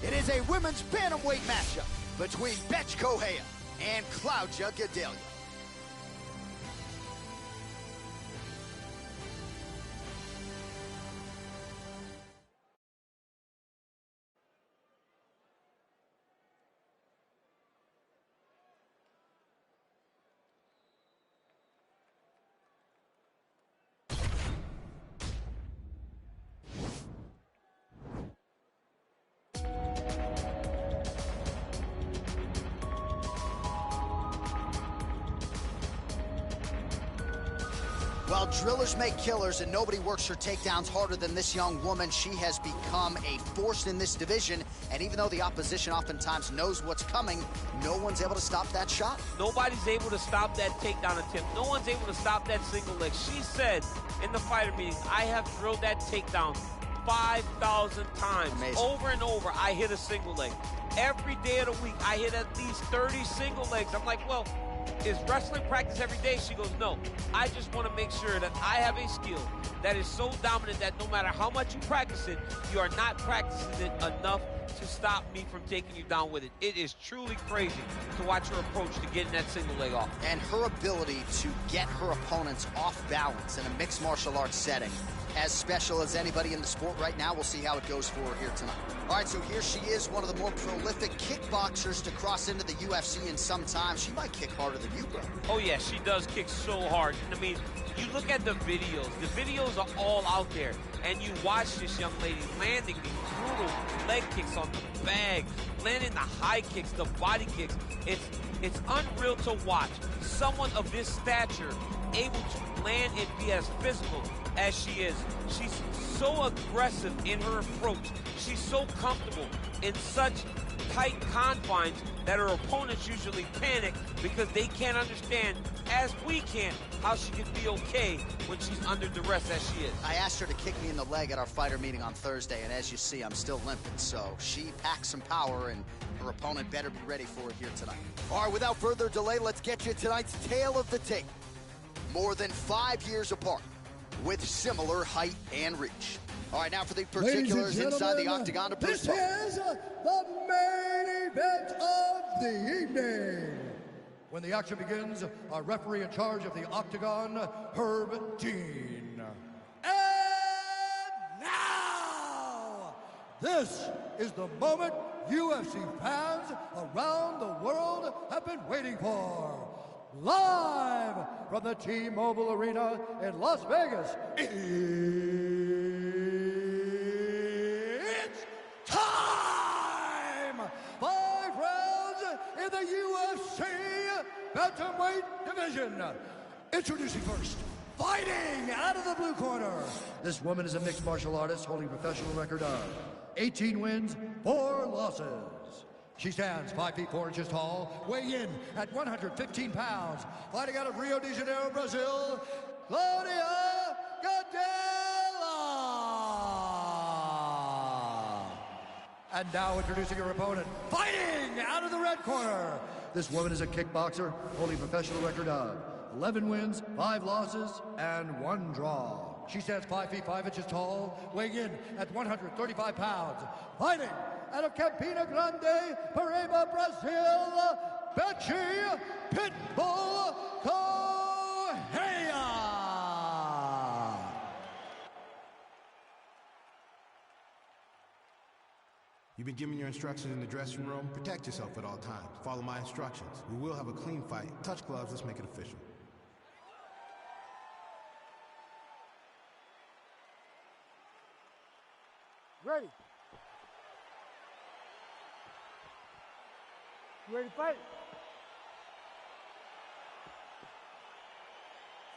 It is a women's bantamweight matchup between Betch Kohea and Claudia Gadelha. While drillers make killers and nobody works her takedowns harder than this young woman, she has become a force in this division. And even though the opposition oftentimes knows what's coming, no one's able to stop that shot. Nobody's able to stop that takedown attempt. No one's able to stop that single leg. She said in the fighter meetings, I have drilled that takedown 5,000 times. Amazing. Over and over, I hit a single leg. Every day of the week, I hit at least 30 single legs. I'm like, well, is wrestling practice every day? She goes, no. I just want to make sure that I have a skill that is so dominant that no matter how much you practice it, you are not practicing it enough to stop me from taking you down with it. It is truly crazy to watch her approach to getting that single leg off. And her ability to get her opponents off balance in a mixed martial arts setting, as special as anybody in the sport right now. We'll see how it goes for her here tonight. All right, so here she is, one of the more prolific kickboxers to cross into the UFC in some time. She might kick harder than you, bro. Oh, yeah, she does kick so hard. I mean, you look at the videos. The videos are all out there. And you watch this young lady landing these brutal leg kicks on the bag, landing the high kicks, the body kicks. It's unreal to watch someone of this stature able to land and be as physical as she is. She's so aggressive in her approach. She's so comfortable in such tight confines that her opponents usually panic because they can't understand, as we can, how she can be okay when she's under duress as she is. I asked her to kick me in the leg at our fighter meeting on Thursday, and as you see, I'm still limping. So she packs some power, and her opponent better be ready for it here tonight. All right, without further delay, let's get you tonight's tale of the tape. More than 5 years apart, with similar height and reach. All right, now for the particulars inside the octagon to this is the main event of the evening. When the action begins, our referee in charge of the octagon, Herb Dean. And now, this is the moment UFC fans around the world have been waiting for. Live from the T-Mobile Arena in Las Vegas, it's time! 5 rounds in the UFC Bantamweight division. Introducing first, fighting out of the blue corner. This woman is a mixed martial artist holding a professional record of 18 wins, 4 losses. She stands 5 feet 4 inches tall, weighing in at 115 pounds, fighting out of Rio de Janeiro, Brazil, Claudia Gadelha. And now introducing her opponent, fighting out of the red corner. This woman is a kickboxer, holding a professional record of 11 wins, 5 losses, and 1 draw. She stands 5 feet 5 inches tall, weighing in at 135 pounds, fighting out of Campina Grande, Paraíba, Brazil, Betchy Pitbull Kohea. You've been given your instructions in the dressing room. Protect yourself at all times. Follow my instructions. We will have a clean fight. Touch gloves. Let's make it official. Ready. You ready to fight?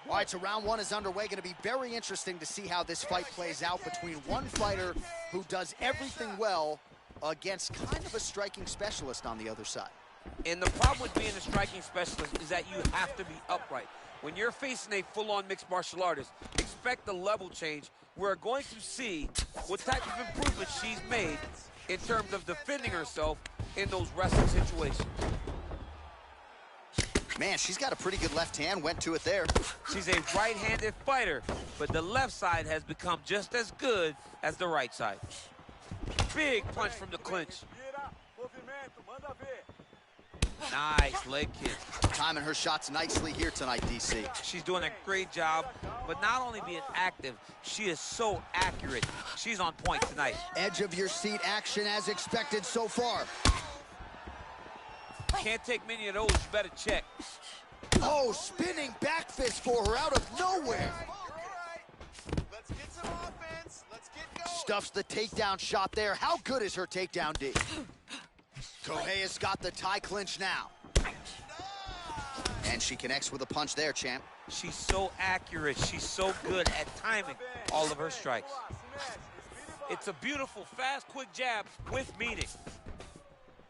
All right, so round 1 is underway. Going to be very interesting to see how this fight plays out between one fighter who does everything well against kind of a striking specialist on the other side. And the problem with being a striking specialist is that you have to be upright. When you're facing a full-on mixed martial artist, expect a level change. We're going to see what type of improvement she's made in terms of defending herself in those wrestling situations. Man, she's got a pretty good left hand, went to it there. She's a right-handed fighter, but the left side has become just as good as the right side. Big punch from the clinch. Nice leg kick. Timing her shots nicely here tonight, DC. She's doing a great job, but not only being active, she is so accurate. She's on point tonight. Edge of your seat action as expected so far. Can't take many of those, you better check. Oh, spinning back fist for her out of nowhere. Let's get some offense. Let's get going. Stuffs the takedown shot there. How good is her takedown D? Correa's got the tie clinch now. And she connects with a punch there, champ. She's so accurate. She's so good at timing all of her strikes. It's a beautiful, fast, quick jab with meaning.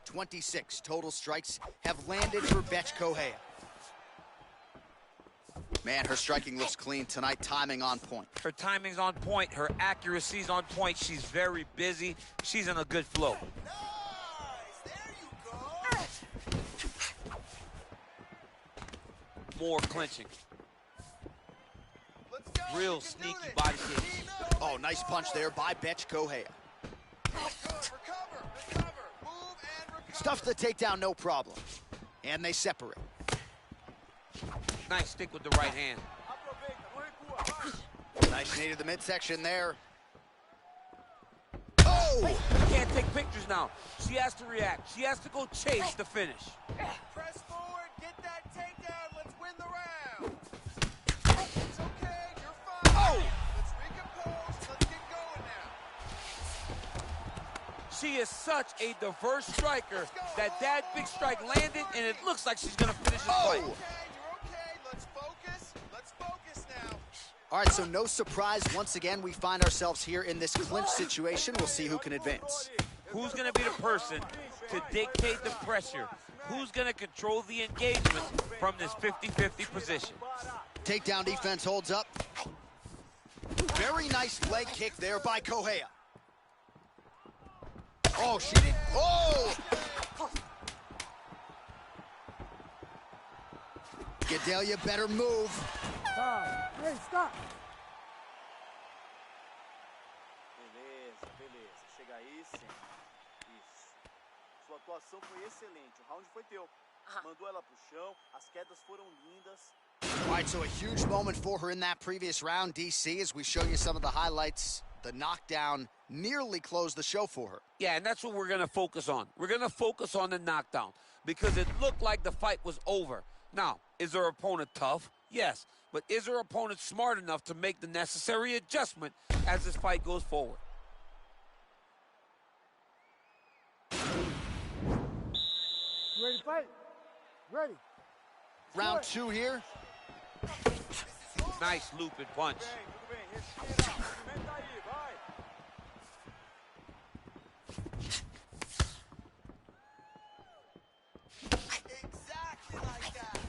26 total strikes have landed for Betch Correa. Man, her striking looks clean tonight, timing on point. Her timing's on point. Her accuracy's on point. She's very busy. She's in a good flow. More clinching. Real sneaky body kick. Oh, nice punch there by Betch Correa. Stuffs the takedown, no problem. And they separate. Nice stick with the right hand. Nice knee to the midsection there. Oh! Can't take pictures now. She has to react. She has to go chase the finish. Press forward, get that takedown. Let's win the round. It's okay, you're fine. Oh! Let's recompose. Let's get going now. She is such a diverse striker that big strike landed, and it looks like she's going to finish this fight. Okay, you're okay. Let's focus. Let's focus now. All right, so no surprise. Once again, we find ourselves here in this clinch situation. We'll see who can advance. Who's going to be the person to dictate the pressure? Who's going to control the engagement from this 50-50 position? Takedown defense holds up. Very nice leg kick there by Correa. Oh, she did. Oh! Gedalia better move. Hey, stop. Beleza. Chega aí, sim. Isso. Sua atuação foi excelente. O round foi teu. Mandou ela pro chão. As quedas foram lindas. All right, so a huge moment for her in that previous round, DC, as we show you some of the highlights. The knockdown nearly closed the show for her. Yeah, and that's what we're going to focus on. We're going to focus on the knockdown because it looked like the fight was over. Now, is her opponent tough? Yes. But is her opponent smart enough to make the necessary adjustment as this fight goes forward? Ready to fight? Ready. Round two here. Nice loop and punch. Exactly like that.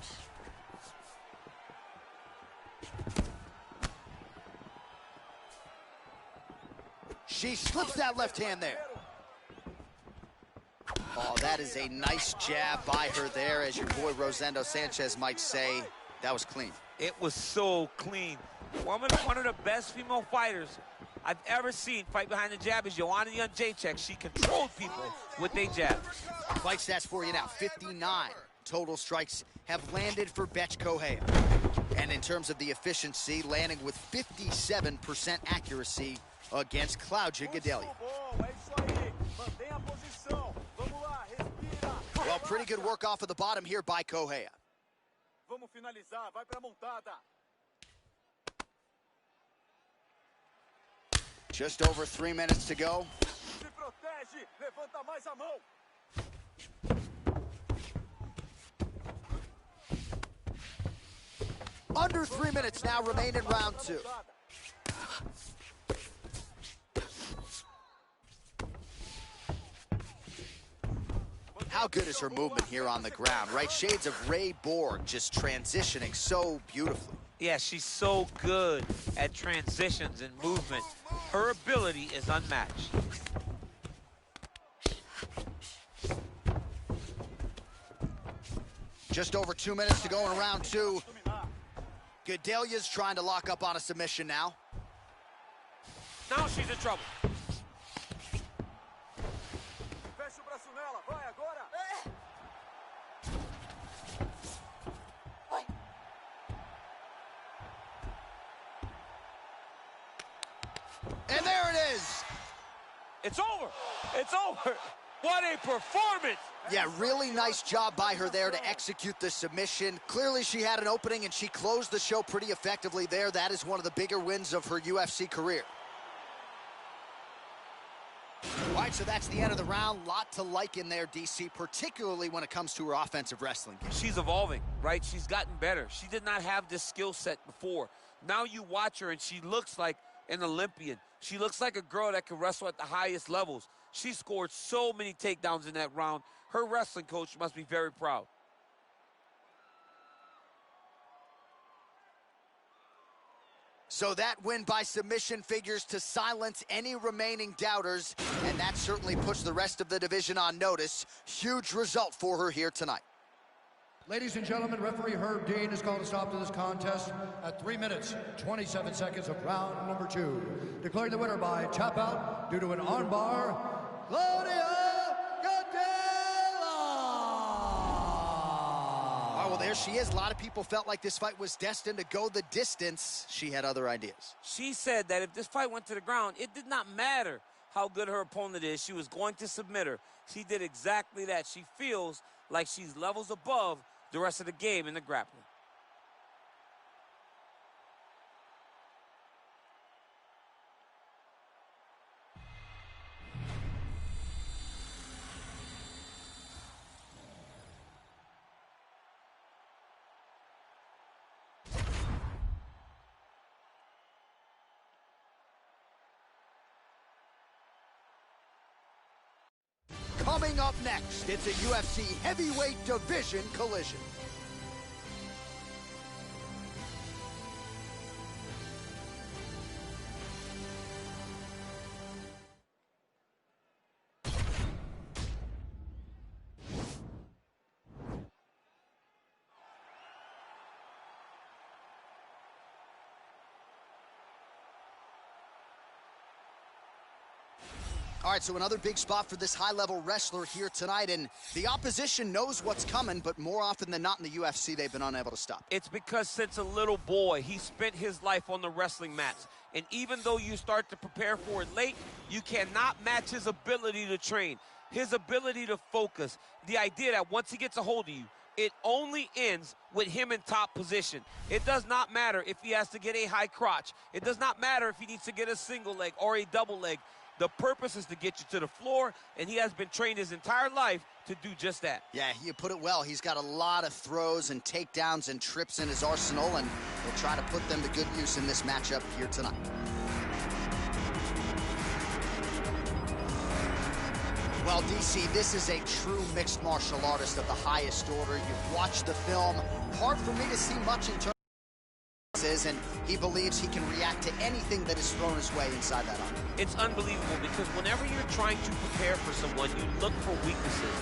She slips that left hand there. Oh, that is a nice jab by her there. As your boy Rosendo Sanchez might say, that was clean. It was so clean. One of the best female fighters I've ever seen fight behind the jab is Joanna Jędrzejczyk. She controlled people with a jab. Fight stats for you now. 59 total strikes have landed for Betch Correa. And in terms of the efficiency, landing with 57% accuracy against Claudia Gedalia. Well, pretty good work off of the bottom here by Correa. Vamos finalizar, vai pra montada. Just over 3 minutes to go. Se protege, levanta mais a mão. Under 3 minutes now remain in round two. How good is her movement here on the ground, right? Shades of Ray Borg, just transitioning so beautifully. Yeah, she's so good at transitions and movement. Her ability is unmatched. Just over 2 minutes to go in round two. Gedalia's trying to lock up on a submission now. Now she's in trouble. Fecha o braço nela, vai agora. And there it is. It's over. It's over. What a performance. Yeah, really nice job by her there to execute the submission. Clearly she had an opening and she closed the show pretty effectively there. That is one of the bigger wins of her UFC career. All right, so that's the end of the round. Lot to like in there, DC, particularly when it comes to her offensive wrestling game. She's evolving, right? She's gotten better. She did not have this skill set before. Now you watch her and she looks like an Olympian. She looks like a girl that can wrestle at the highest levels. She scored so many takedowns in that round. Her wrestling coach must be very proud. So that win by submission figures to silence any remaining doubters, and that certainly puts the rest of the division on notice. Huge result for her here tonight. Ladies and gentlemen, referee Herb Dean has called a stop to this contest at 3 minutes, 27 seconds of round number 2. Declaring the winner by tap out due to an armbar, Claudia Gadelha! Oh, well, there she is. A lot of people felt like this fight was destined to go the distance. She had other ideas. She said that if this fight went to the ground, it did not matter how good her opponent is. She was going to submit her. She did exactly that. She feels like she's levels above the rest of the game in the grappling. Coming up next, it's a UFC heavyweight division collision. All right, so another big spot for this high-level wrestler here tonight, and the opposition knows what's coming, but more often than not in the UFC, they've been unable to stop. It's because since a little boy, he spent his life on the wrestling mats. And even though you start to prepare for it late, you cannot match his ability to train, his ability to focus. The idea that once he gets a hold of you, it only ends with him in top position. It does not matter if he has to get a high crotch. It does not matter if he needs to get a single leg or a double leg. The purpose is to get you to the floor, and he has been trained his entire life to do just that. Yeah, you put it well. He's got a lot of throws and takedowns and trips in his arsenal, and he'll try to put them to good use in this matchup here tonight. Well, DC, this is a true mixed martial artist of the highest order. You've watched the film. Hard for me to see much in terms and he believes he can react to anything that is thrown his way inside that arm. It's unbelievable because whenever you're trying to prepare for someone, you look for weaknesses.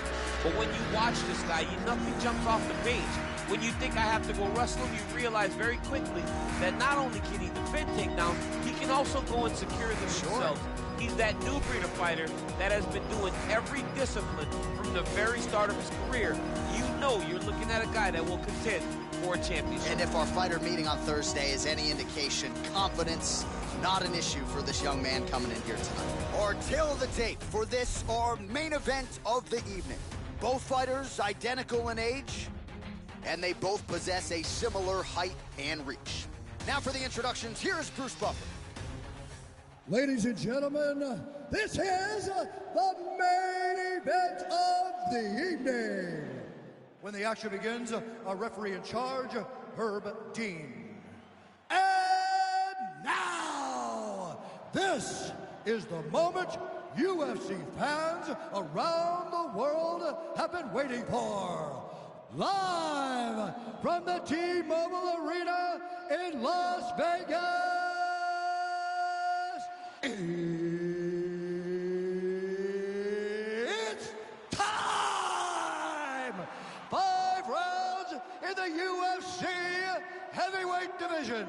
But when you watch this guy, nothing jumps off the page. When you think I have to go wrestle him, you realize very quickly that not only can he defend takedowns, he can also go and secure them himself. He's that new breed of fighter that has been doing every discipline from the very start of his career. You know you're looking at a guy that will contend for a championship. And if our fighter meeting on Thursday is any indication, confidence, not an issue for this young man coming in here tonight. Our tale of the tape for this, our main event of the evening. Both fighters identical in age, and they both possess a similar height and reach. Now for the introductions, here's Bruce Buffer. Ladies and gentlemen, this is the main event of the evening. When the action begins, our referee in charge, Herb Dean. And now, this is the moment UFC fans around the world have been waiting for. Live from the T-Mobile Arena in Las Vegas. It's time! 5 rounds in the UFC heavyweight division.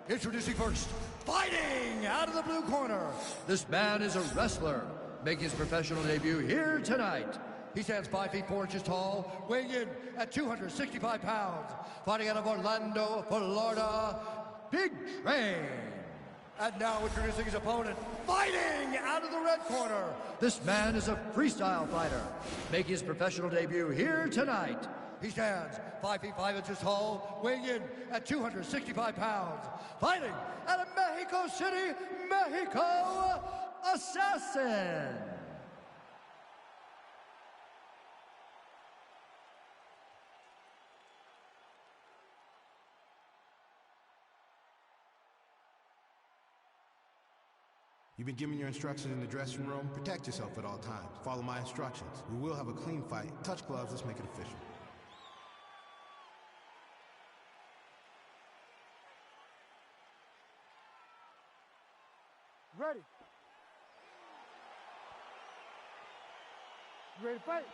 Introducing first, fighting out of the blue corner. This man is a wrestler, making his professional debut here tonight. He stands 5 feet 4 inches tall, weighing in at 265 pounds. Fighting out of Orlando, Florida, Big Train. And now introducing his opponent, fighting out of the red corner. This man is a freestyle fighter, making his professional debut here tonight. He stands 5 feet 5 inches tall, weighing in at 265 pounds. Fighting out of Mexico City, Mexico, Assassin. You've been given your instructions in the dressing room. Protect yourself at all times. Follow my instructions. We will have a clean fight. Touch gloves, let's make it official. Ready. You ready to fight?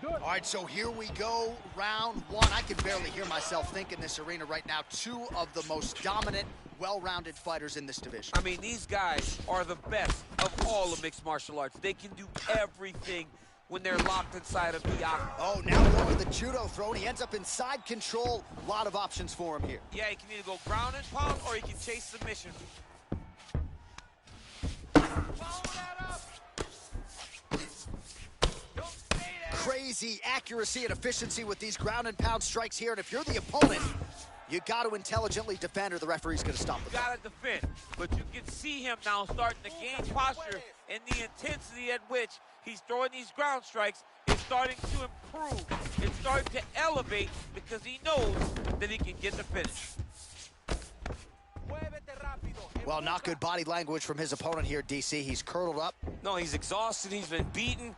Good. All right, so here we go, round one. I can barely hear myself think in this arena right now. Two of the most dominant, well-rounded fighters in this division. I mean, these guys are the best of all of mixed martial arts. They can do everything when they're locked inside of the octagon. Oh, now going with the judo throw, and he ends up in side control. A lot of options for him here. Yeah, he can either go ground and pound or he can chase submission. Crazy accuracy and efficiency with these ground and pound strikes here, and if you're the opponent, you got to intelligently defend or the referee's going to stop the fight. You got to defend, but you can see him now starting to gain posture, and the intensity at which he's throwing these ground strikes is starting to improve. It's starting to elevate because he knows that he can get the finish. Well, not good body language from his opponent here, DC. He's curled up. No, he's exhausted. He's been beaten.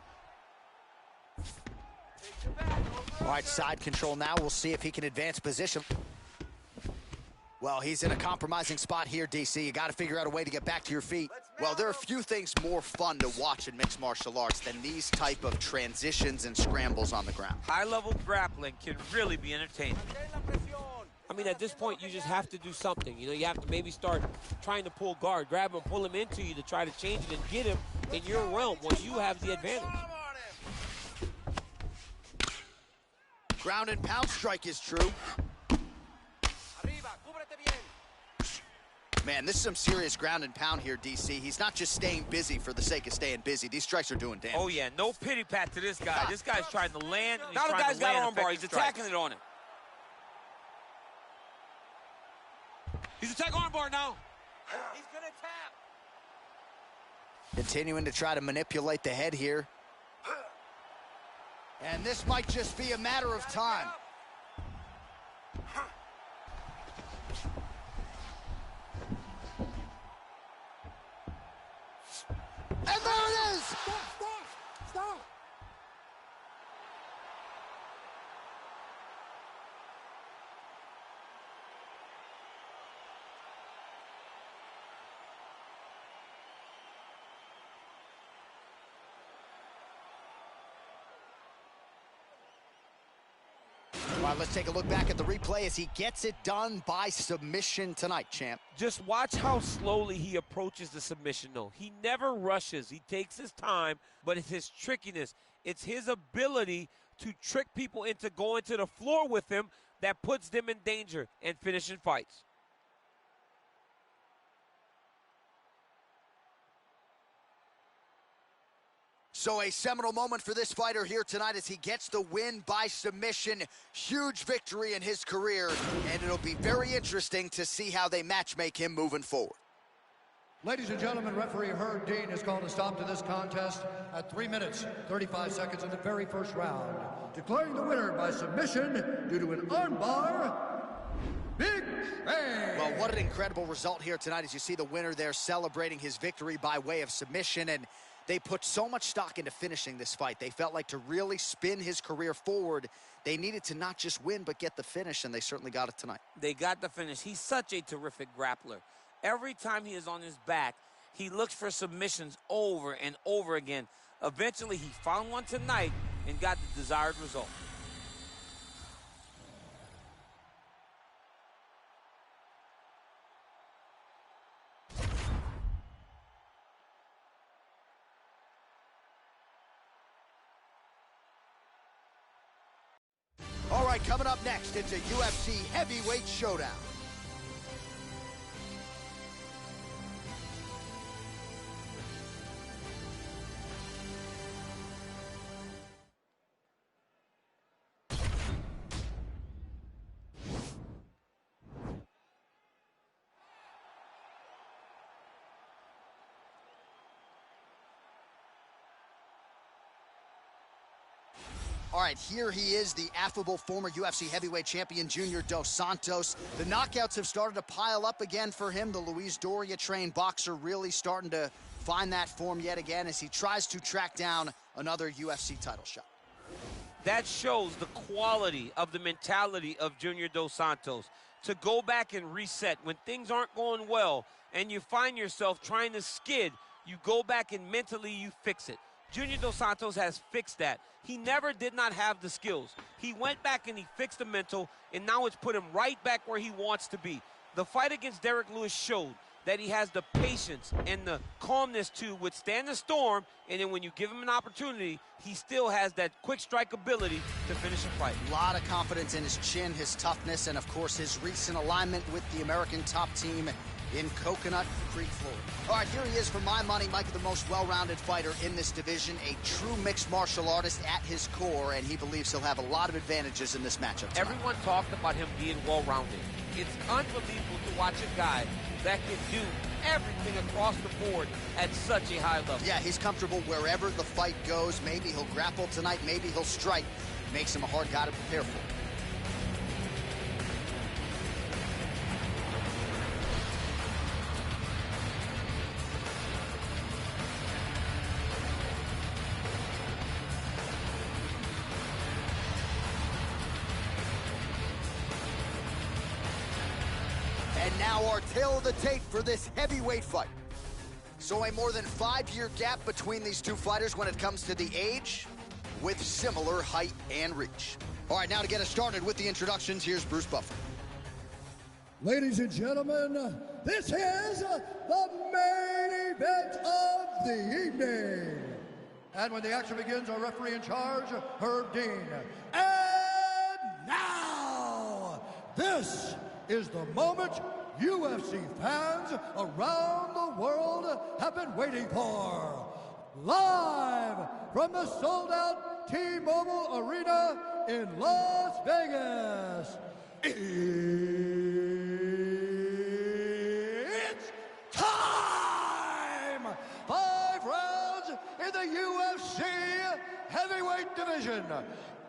All right, side control now. We'll see if he can advance position. Well, he's in a compromising spot here, DC. You got to figure out a way to get back to your feet. Well, there are few things more fun to watch in mixed martial arts than these type of transitions and scrambles on the ground. High-level grappling can really be entertaining. I mean, at this point, you just have to do something. You know, you have to maybe start trying to pull guard, grab him, pull him into you to try to change it and get him in your realm when you have the advantage. Ground and pound strike is true. Man, this is some serious ground and pound here, DC. He's not just staying busy for the sake of staying busy. These strikes are doing damage. Oh, yeah, no pity pat to this guy. This guy's trying to land. Now the guy's got arm bar. He's attacking it on him. He's attacking arm bar now. He's going to tap. Continuing to try to manipulate the head here. And this might just be a matter of time. And there it is! Stop! All right, let's take a look back at the replay as he gets it done by submission tonight, champ. Just watch how slowly he approaches the submission, though. He never rushes. He takes his time, but it's his trickiness. It's his ability to trick people into going to the floor with him that puts them in danger and finishing fights. So a seminal moment for this fighter here tonight as he gets the win by submission. Huge victory in his career, and it'll be very interesting to see how they matchmake him moving forward. Ladies and gentlemen, referee Herb Dean has called a stop to this contest at 3 minutes, 35 seconds in the very first round, declaring the winner by submission due to an armbar, Big Bang. Well, what an incredible result here tonight as you see the winner there celebrating his victory by way of submission, and they put so much stock into finishing this fight. They felt like to really spin his career forward, they needed to not just win, but get the finish, and they certainly got it tonight. They got the finish. He's such a terrific grappler. Every time he is on his back, he looks for submissions over and over again. Eventually, he found one tonight and got the desired result. All right, coming up next, it's a UFC heavyweight showdown. All right, here he is, the affable former UFC heavyweight champion, Junior Dos Santos. The knockouts have started to pile up again for him. The Luis Doria-trained boxer really starting to find that form yet again as he tries to track down another UFC title shot. That shows the quality of the mentality of Junior Dos Santos. To go back and reset when things aren't going well and you find yourself trying to skid, you go back and mentally you fix it. Junior Dos Santos has fixed that. He never did not have the skills. He went back and he fixed the mental, and now it's put him right back where he wants to be. The fight against Derek Lewis showed that he has the patience and the calmness to withstand the storm, and then when you give him an opportunity, he still has that quick strike ability to finish a fight. A lot of confidence in his chin, his toughness, and of course his recent alignment with the American top team in Coconut Creek, Florida. All right, here he is for my money, Mike, the most well-rounded fighter in this division, a true mixed martial artist at his core, and he believes he'll have a lot of advantages in this matchup tonight. Everyone talked about him being well-rounded. It's unbelievable to watch a guy that can do everything across the board at such a high level. Yeah, he's comfortable wherever the fight goes. Maybe he'll grapple tonight, maybe he'll strike. Makes him a hard guy to prepare for. And now our tale of the tape for this heavyweight fight. So a more than 5-year gap between these two fighters when it comes to the age, with similar height and reach. All right, now to get us started with the introductions, here's Bruce Buffer. Ladies and gentlemen, this is the main event of the evening. And when the action begins, our referee in charge, Herb Dean. And now, this is the moment UFC fans around the world have been waiting for. Live from the sold-out T-Mobile Arena in Las Vegas, it's time! 5 rounds in the UFC heavyweight division.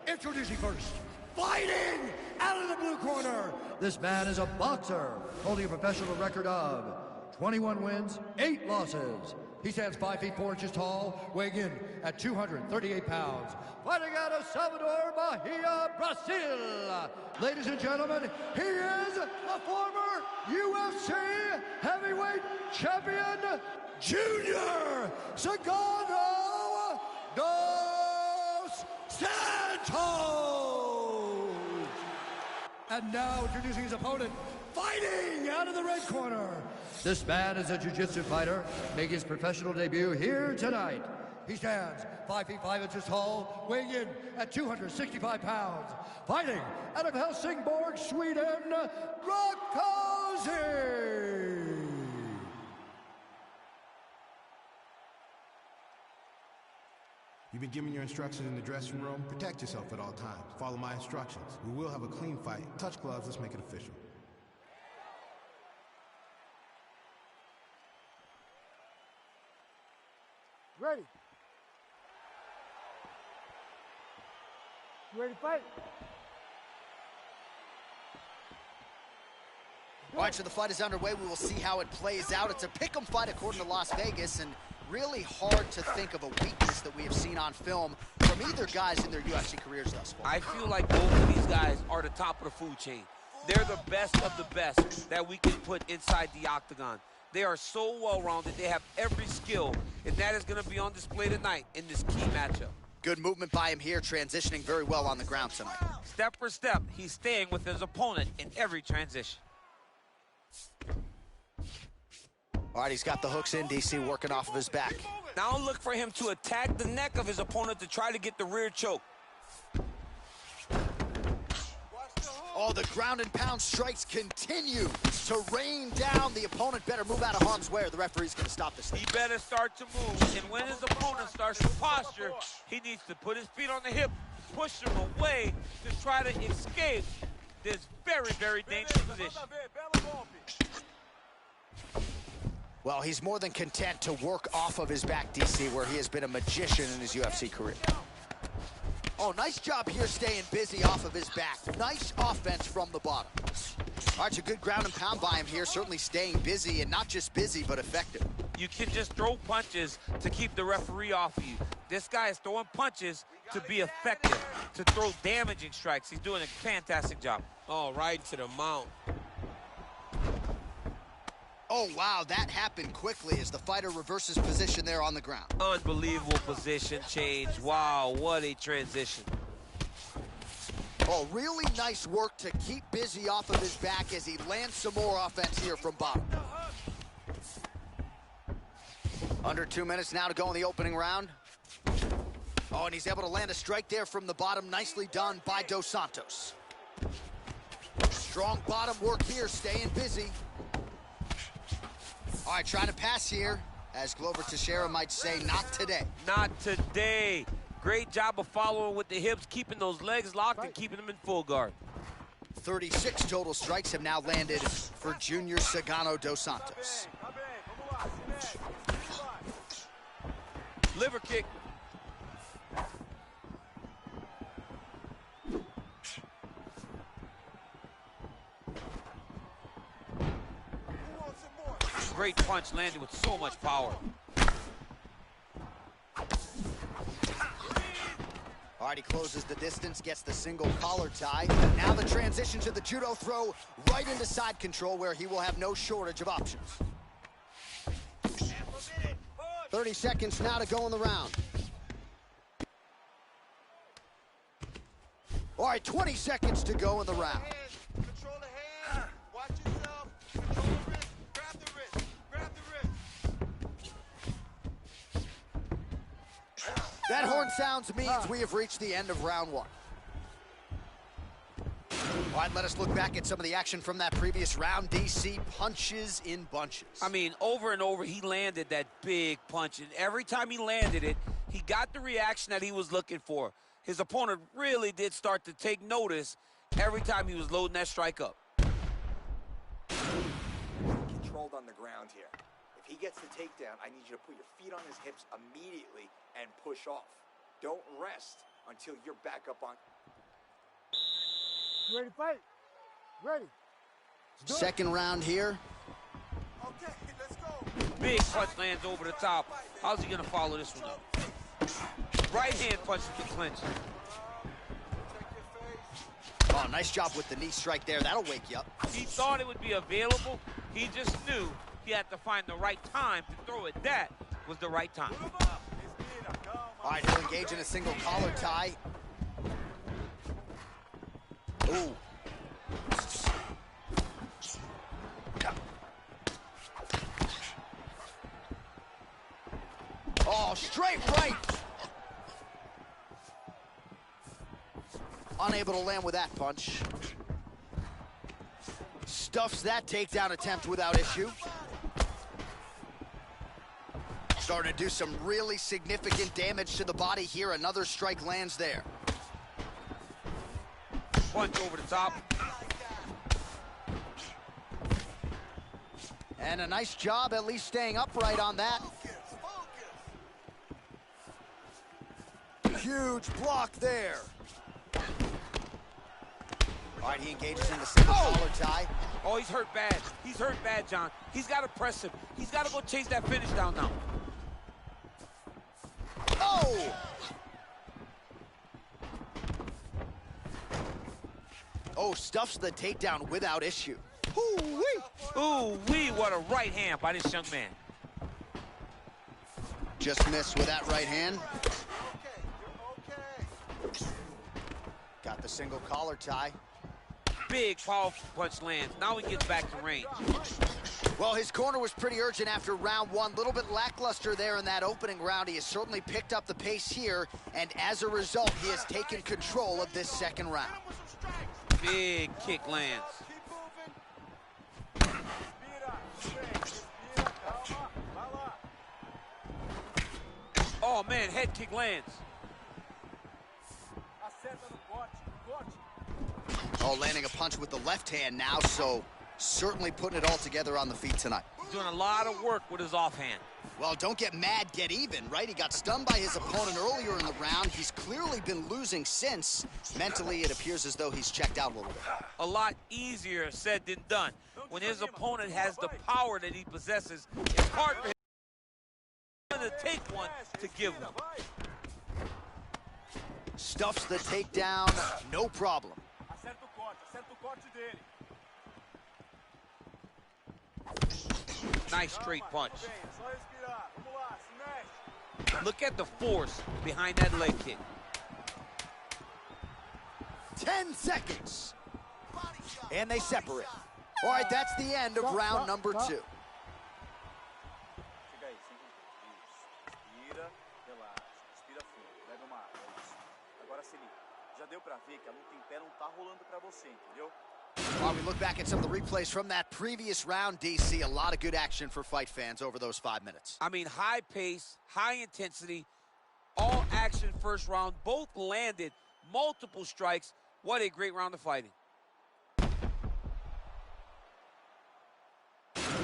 Introducing first, fighting out of the blue corner. This man is a boxer holding a professional record of 21 wins, 8 losses. He stands 5 feet 4 inches tall, weighing in at 238 pounds. Fighting out of Salvador Bahia, Brazil. Ladies and gentlemen, he is a former UFC heavyweight champion, Junior Sagano dos Santos. And now introducing his opponent, fighting out of the red corner. This man is a jiu-jitsu fighter, making his professional debut here tonight. He stands 5 feet 5 inches tall, weighing in at 265 pounds. Fighting out of Helsingborg, Sweden, Rakosi. You've been given your instructions in the dressing room. Protect yourself at all times. Follow my instructions. We will have a clean fight. Touch gloves, let's make it official. Ready. You ready to fight? All right, so the fight is underway. We will see how it plays out. It's a pick'em fight according to Las Vegas, and really hard to think of a weakness that we have seen on film from either guys in their UFC careers thus far. I feel like both of these guys are the top of the food chain. They're the best of the best that we can put inside the octagon. They are so well-rounded. They have every skill, and that is going to be on display tonight in this key matchup. Good movement by him here, transitioning very well on the ground tonight. Step for step, he's staying with his opponent in every transition. All right, he's got the hooks in, DC, working off of his back. Now look for him to attack the neck of his opponent to try to get the rear choke. Oh, the ground and pound strikes continue to rain down. The opponent better move out of harm's way or the referee's going to stop this thing. He better start to move, and when his opponent starts to posture, he needs to put his feet on the hip, push him away to try to escape this very, very dangerous position. Well, he's more than content to work off of his back, DC, where he has been a magician in his UFC career. Oh, nice job here staying busy off of his back. Nice offense from the bottom. All right, it's a good ground and pound by him here, certainly staying busy, and not just busy, but effective. You can just throw punches to keep the referee off of you. This guy is throwing punches to be effective, to throw damaging strikes. He's doing a fantastic job. Oh, right to the mount. Oh, wow, that happened quickly as the fighter reverses position there on the ground. Unbelievable position change. Wow, what a transition. Oh, really nice work to keep busy off of his back as he lands some more offense here from bottom. Under 2 minutes now to go in the opening round. Oh, and he's able to land a strike there from the bottom. Nicely done by Dos Santos. Strong bottom work here, staying busy. All right, trying to pass here. As Glover Teixeira might say, not today. Not today. Great job of following with the hips, keeping those legs locked and keeping them in full guard. 36 total strikes have now landed for Junior Cigano Dos Santos. Liver kick. Great punch landed with so much power. All right, he closes the distance, gets the single collar tie. Now the transition to the judo throw right into side control where he will have no shortage of options. 30 seconds now to go in the round. All right, 20 seconds to go in the round. Control the hand. Watch yourself. Control the wrist. Grab the wrist. Grab the wrist. That horn sounds means we have reached the end of round one. All right, let us look back at some of the action from that previous round. DC punches in bunches. I mean, over and over, he landed that big punch. And every time he landed it, he got the reaction that he was looking for. His opponent really did start to take notice every time he was loading that strike up. Controlled on the ground here. If he gets the takedown, I need you to put your feet on his hips immediately and push off. Don't rest until you're back up on. You ready to fight? Ready. Second round here. Okay, let's go. Big punch lands over the top. How's he going to follow this one up? Right hand punch to the clinch. Oh, nice job with the knee strike there. That'll wake you up. He thought it would be available. He just knew he had to find the right time to throw it. That was the right time. All right, he'll engage in a single collar tie. Ooh. Oh, straight right. Unable to land with that punch. Stuffs that takedown attempt without issue. Starting to do some really significant damage to the body here. Another strike lands there. Punch over the top. And a nice job at least staying upright on that. Huge block there. All right, he engages in the single collar tie. Oh, he's hurt bad. He's hurt bad, John. He's got to press him. He's got to go chase that finish down now. Oh! Oh, stuffs the takedown without issue. Ooh-wee! Ooh-wee, what a right hand by this young man. Just missed with that right hand. Got the single collar tie. Big, powerful punch lands. Now he gets back to range. Well, his corner was pretty urgent after round one. A little bit lackluster there in that opening round. He has certainly picked up the pace here, and as a result, he has taken control of this second round. Big kick lands. Oh man, head kick lands. Oh, landing a punch with the left hand now, so certainly putting it all together on the feet tonight. He's doing a lot of work with his offhand. Well, don't get mad, get even, right? He got stunned by his opponent earlier in the round. He's clearly been losing since. Mentally, it appears as though he's checked out a little bit. A lot easier said than done. When his opponent has the power that he possesses, it's hard for him to take one to give one. Stuffs the takedown, no problem. Nice straight punch. Look at the force behind that leg kick. 10 seconds. And they separate. All right, that's the end of round number 2. Chega aí, sem respira, relaxa, respira fundo, bebe uma água, isso. Agora se liga, já deu pra ver que a luta em pé não tá rolando pra você, entendeu? While we look back at some of the replays from that previous round, DC, a lot of good action for fight fans over those 5 minutes. I mean, high pace, high intensity, all action first round, both landed multiple strikes. What a great round of fighting.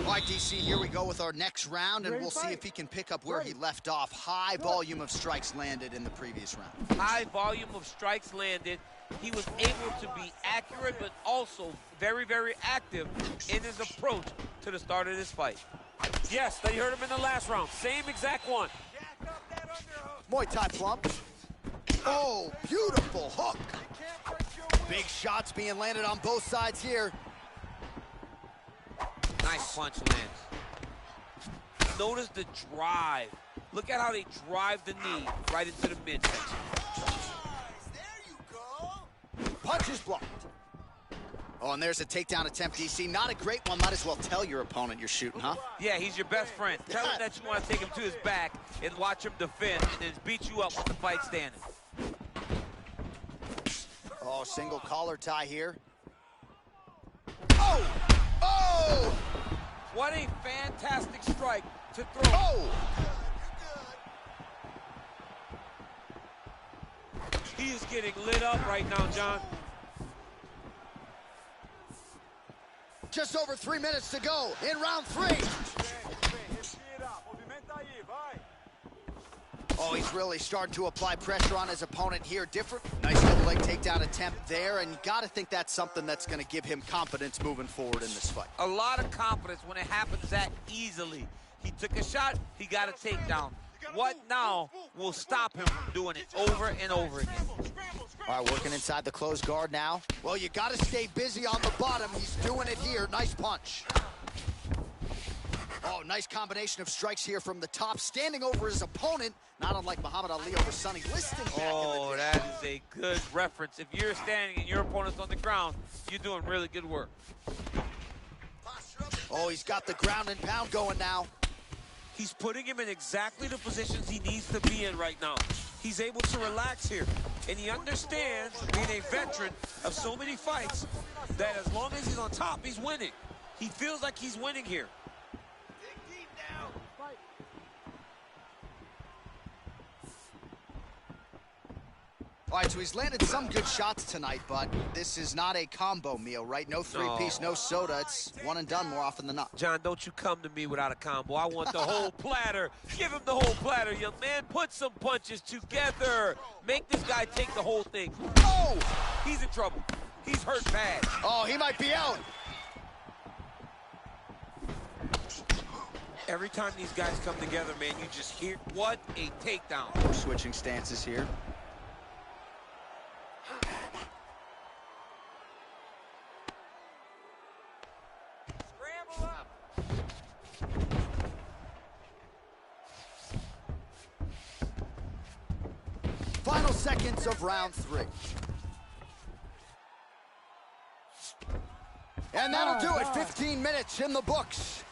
All right, DC, here we go with our next round, and we'll see if he can pick up where he left off. High volume of strikes landed in the previous round. High volume of strikes landed. He was able to be accurate, but also very, very active in his approach to the start of this fight. Yes, they heard him in the last round. Same exact one. Muay Thai plump. Oh, beautiful hook. Big shots being landed on both sides here. Nice punch lands. Notice the drive. Look at how they drive the knee right into the midsection. Punch is blocked. Oh, and there's a takedown attempt, DC. Not a great one. Might as well tell your opponent you're shooting, huh? Yeah, he's your best friend. Tell him that you want to take him to his back and watch him defend and then beat you up with the fight standing. Oh, single collar tie here. Oh! Oh! What a fantastic strike to throw. Oh! He is getting lit up right now, John. Just over 3 minutes to go in round 3. Oh, he's really starting to apply pressure on his opponent here. Different. Nice double leg takedown attempt there, and you got to think that's something that's going to give him confidence moving forward in this fight. A lot of confidence when it happens that easily. He took a shot, he got a takedown. What now will stop him from doing it over and over again? All right, working inside the closed guard now. Well, you got to stay busy on the bottom. He's doing it here. Nice punch. Oh, nice combination of strikes here from the top, standing over his opponent, not unlike Muhammad Ali over Sonny Liston back in the day. That is a good reference. If you're standing and your opponent's on the ground, you're doing really good work. Oh, he's got the ground and pound going now. He's putting him in exactly the positions he needs to be in right now. He's able to relax here, and he understands, being a veteran of so many fights, that as long as he's on top, he's winning. He feels like he's winning here. All right, so he's landed some good shots tonight, but this is not a combo meal, right? No three-piece, no soda. It's one and done more often than not. John, don't you come to me without a combo. I want the whole platter. Give him the whole platter, young man. Put some punches together. Make this guy take the whole thing. Oh! He's in trouble. He's hurt bad. Oh, he might be out. Every time these guys come together, man, you just hear, what a takedown. We're switching stances here. Final seconds of round 3. And that'll do it. 15 minutes in the books.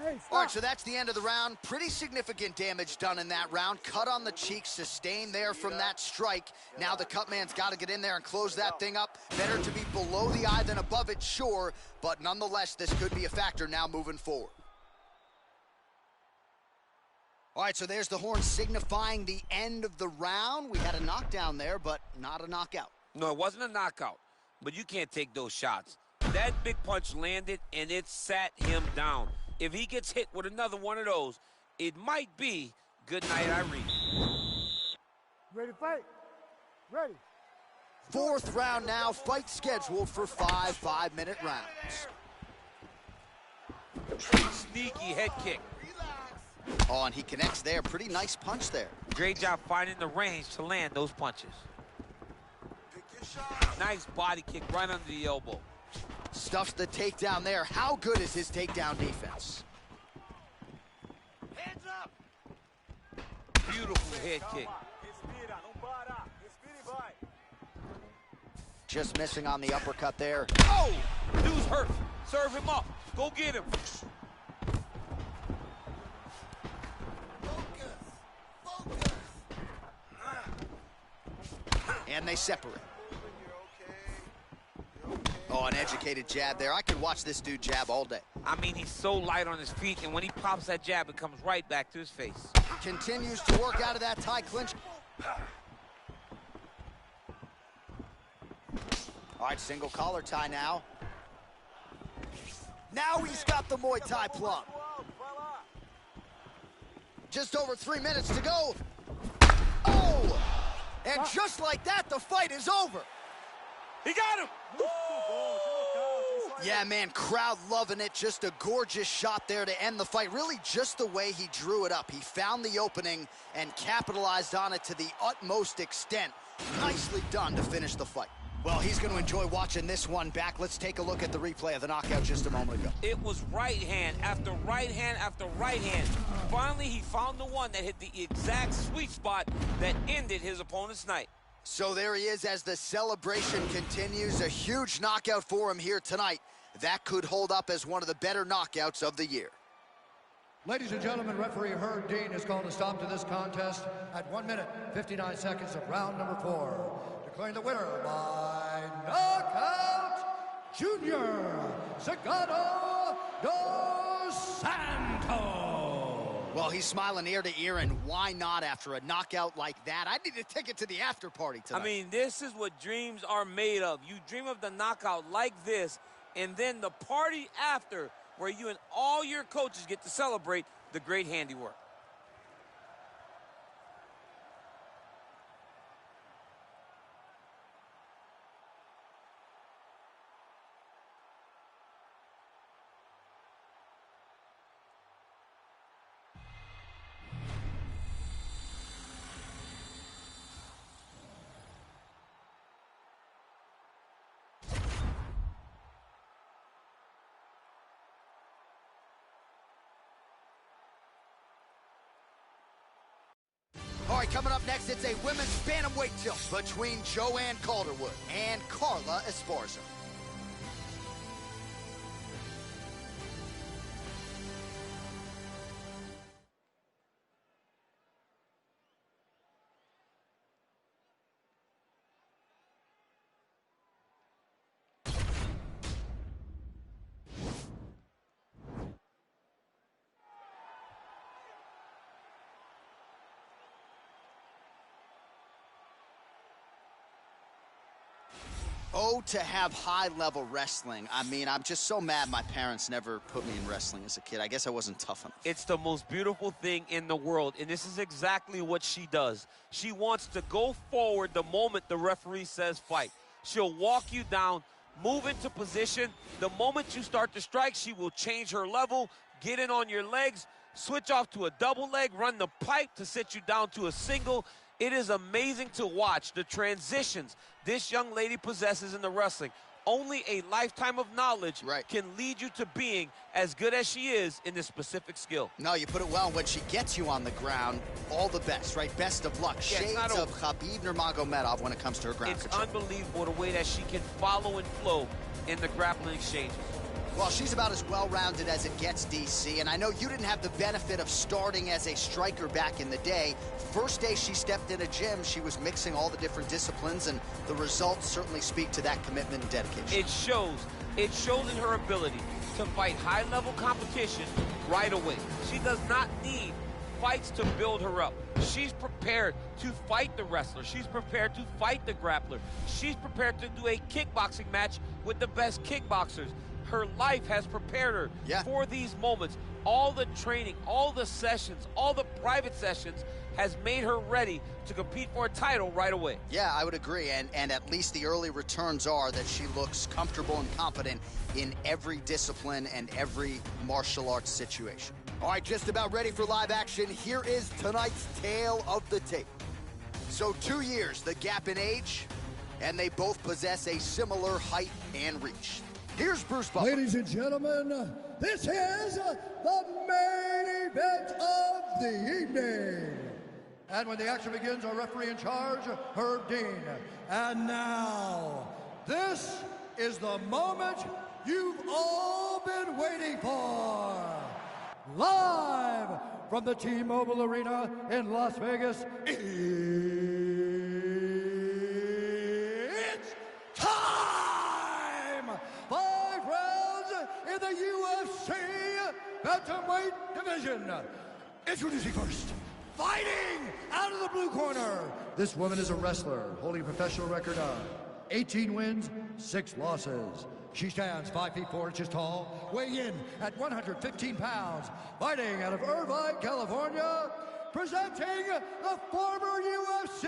Hey, All right, so that's the end of the round. Pretty significant damage done in that round. Cut on the cheek, sustained there from that strike. Now the cut man's got to get in there and close that thing up. Better to be below the eye than above it, sure, but nonetheless, this could be a factor now moving forward. All right, so there's the horn signifying the end of the round. We had a knockdown there, but not a knockout. No, it wasn't a knockout, but you can't take those shots. That big punch landed, and it sat him down. If he gets hit with another one of those, it might be good night, Irene. Ready to fight? Ready. Fourth round now, fight scheduled for 5 5-minute rounds. Sneaky head kick. Oh, and he connects there. Pretty nice punch there. Great job finding the range to land those punches. Nice body kick right under the elbow. Stuffs the takedown there. How good is his takedown defense? Hands up! Beautiful head kick. Respira, não para. Respira e vai. Just missing on the uppercut there. Oh! Dude's hurt. Serve him up. Go get him. And they separate. Oh, an educated jab there. I could watch this dude jab all day. I mean, he's so light on his feet, and when he pops that jab, it comes right back to his face. Continues to work out of that tie clinch. All right, single collar tie now. Now he's got the Muay Thai plum. Just over 3 minutes to go. Oh! And just like that, the fight is over. He got him! Yeah, man, crowd loving it. Just a gorgeous shot there to end the fight. Really just the way he drew it up. He found the opening and capitalized on it to the utmost extent. Nicely done to finish the fight. Well, he's going to enjoy watching this one back. Let's take a look at the replay of the knockout just a moment ago. It was right hand after right hand after right hand. Finally, he found the one that hit the exact sweet spot that ended his opponent's night. So there he is as the celebration continues. A huge knockout for him here tonight. That could hold up as one of the better knockouts of the year. Ladies and gentlemen, referee Herb Dean has called a stop to this contest at 1 minute, 59 seconds of round number 4. Declaring the winner by knockout, Junior Cigano dos Santos. Well, he's smiling ear to ear, and why not after a knockout like that? I need a ticket to the after party tonight. I mean, this is what dreams are made of. You dream of the knockout like this, and then the party after, where you and all your coaches get to celebrate the great handiwork. All right, coming up next, it's a women's bantamweight tilt between Joanne Calderwood and Carla Esparza. Oh, to have high-level wrestling. I mean, I'm just so mad my parents never put me in wrestling as a kid. I guess I wasn't tough enough. It's the most beautiful thing in the world, and this is exactly what she does. She wants to go forward the moment the referee says fight. She'll walk you down, move into position. The moment you start to strike, she will change her level, get in on your legs, switch off to a double leg, run the pipe to sit you down to a single. It is amazing to watch the transitions this young lady possesses in the wrestling. Only a lifetime of knowledge can lead you to being as good as she is in this specific skill. No, you put it well. When she gets you on the ground, all the best, right? Best of luck. Yeah, Shades of Khabib Nurmagomedov when it comes to her ground It's control. unbelievable the way that she can follow and flow in the grappling exchanges. Well, she's about as well-rounded as it gets, DC, and I know you didn't have the benefit of starting as a striker back in the day. First day she stepped in a gym, she was mixing all the different disciplines, and the results certainly speak to that commitment and dedication. It shows. It shows in her ability to fight high-level competition right away. She does not need fights to build her up. She's prepared to fight the wrestler. She's prepared to fight the grappler. She's prepared to do a kickboxing match with the best kickboxers. Her life has prepared her for these moments. All the training, all the sessions, all the private sessions has made her ready to compete for a title right away. Yeah, I would agree, and at least the early returns are that she looks comfortable and confident in every discipline and every martial arts situation. All right, just about ready for live action. Here is tonight's tale of the tape. So 2 years, the gap in age, and they both possess a similar height and reach. Here's Bruce Buffer. Ladies and gentlemen, this is the main event of the evening. And when the action begins, our referee in charge, Herb Dean. And now, this is the moment you've all been waiting for. Live from the T-Mobile Arena in Las Vegas, it's time! 5 rounds in the UFC Bantamweight division. Introducing first, fighting out of the blue corner. This woman is a wrestler holding a professional record of 18 wins, 6 losses. She stands 5 feet 4 inches tall, weighing in at 115 pounds, fighting out of Irvine, California, presenting the former UFC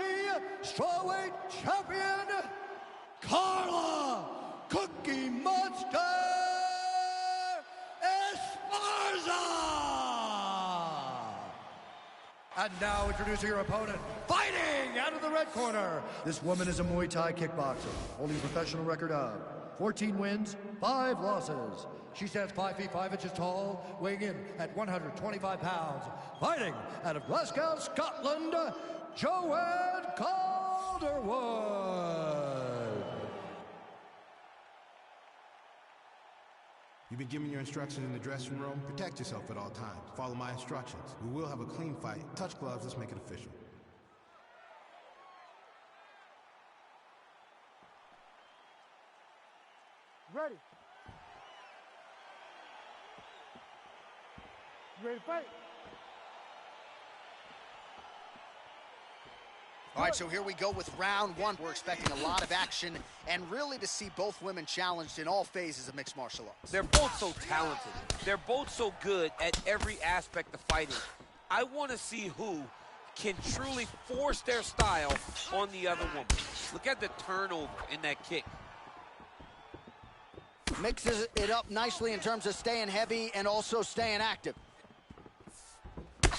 strawweight champion, Carla Cookie Monster Esparza! And now introducing her opponent, fighting out of the red corner. This woman is a Muay Thai kickboxer, holding a professional record of 14 wins, 5 losses. She stands 5 feet 5 inches tall, weighing in at 125 pounds, fighting out of Glasgow, Scotland, Joanne Calderwood. You've been given your instructions in the dressing room. Protect yourself at all times. Follow my instructions. We will have a clean fight. Touch gloves, let's make it official. Ready. You ready to fight? All right, so here we go with round 1. We're expecting a lot of action and really to see both women challenged in all phases of mixed martial arts. They're both so talented. They're both so good at every aspect of fighting. I want to see who can truly force their style on the other woman. Look at the turnover in that kick. Mixes it up nicely in terms of staying heavy and also staying active.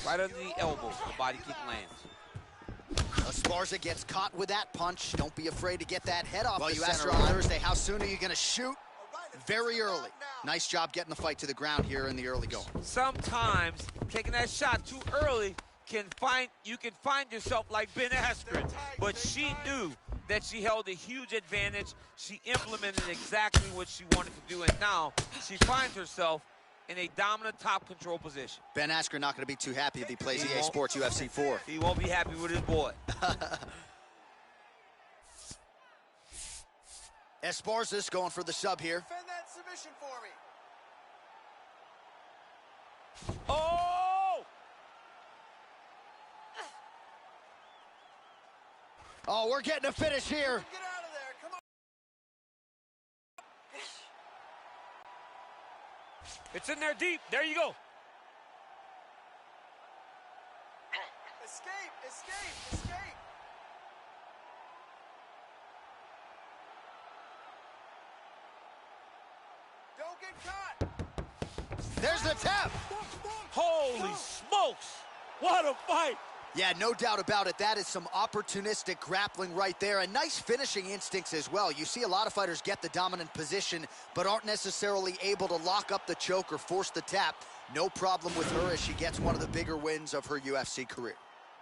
Right under the elbow, the body kick lands. Esparza gets caught with that punch. Don't be afraid to get that head off the center. Well, you asked her on Thursday, how soon are you going to shoot? Very early. Nice job getting the fight to the ground here in the early going. Sometimes taking that shot too early you can find yourself like Ben Askren, but she knew that she held a huge advantage. She implemented exactly what she wanted to do, and now she finds herself in a dominant top control position. Ben Askren not going to be too happy if he plays EA Sports UFC 4. He won't be happy with his boy. Esparza's going for the sub here. Defend that submission for me. Oh! Oh, we're getting a finish here. Get out of there, come on. It's in there deep. There you go. Escape, escape, escape. Don't get caught. There's the tap. Holy smokes. What a fight. Yeah, no doubt about it. That is some opportunistic grappling right there, and nice finishing instincts as well. You see a lot of fighters get the dominant position, but aren't necessarily able to lock up the choke or force the tap. No problem with her as she gets one of the bigger wins of her UFC career.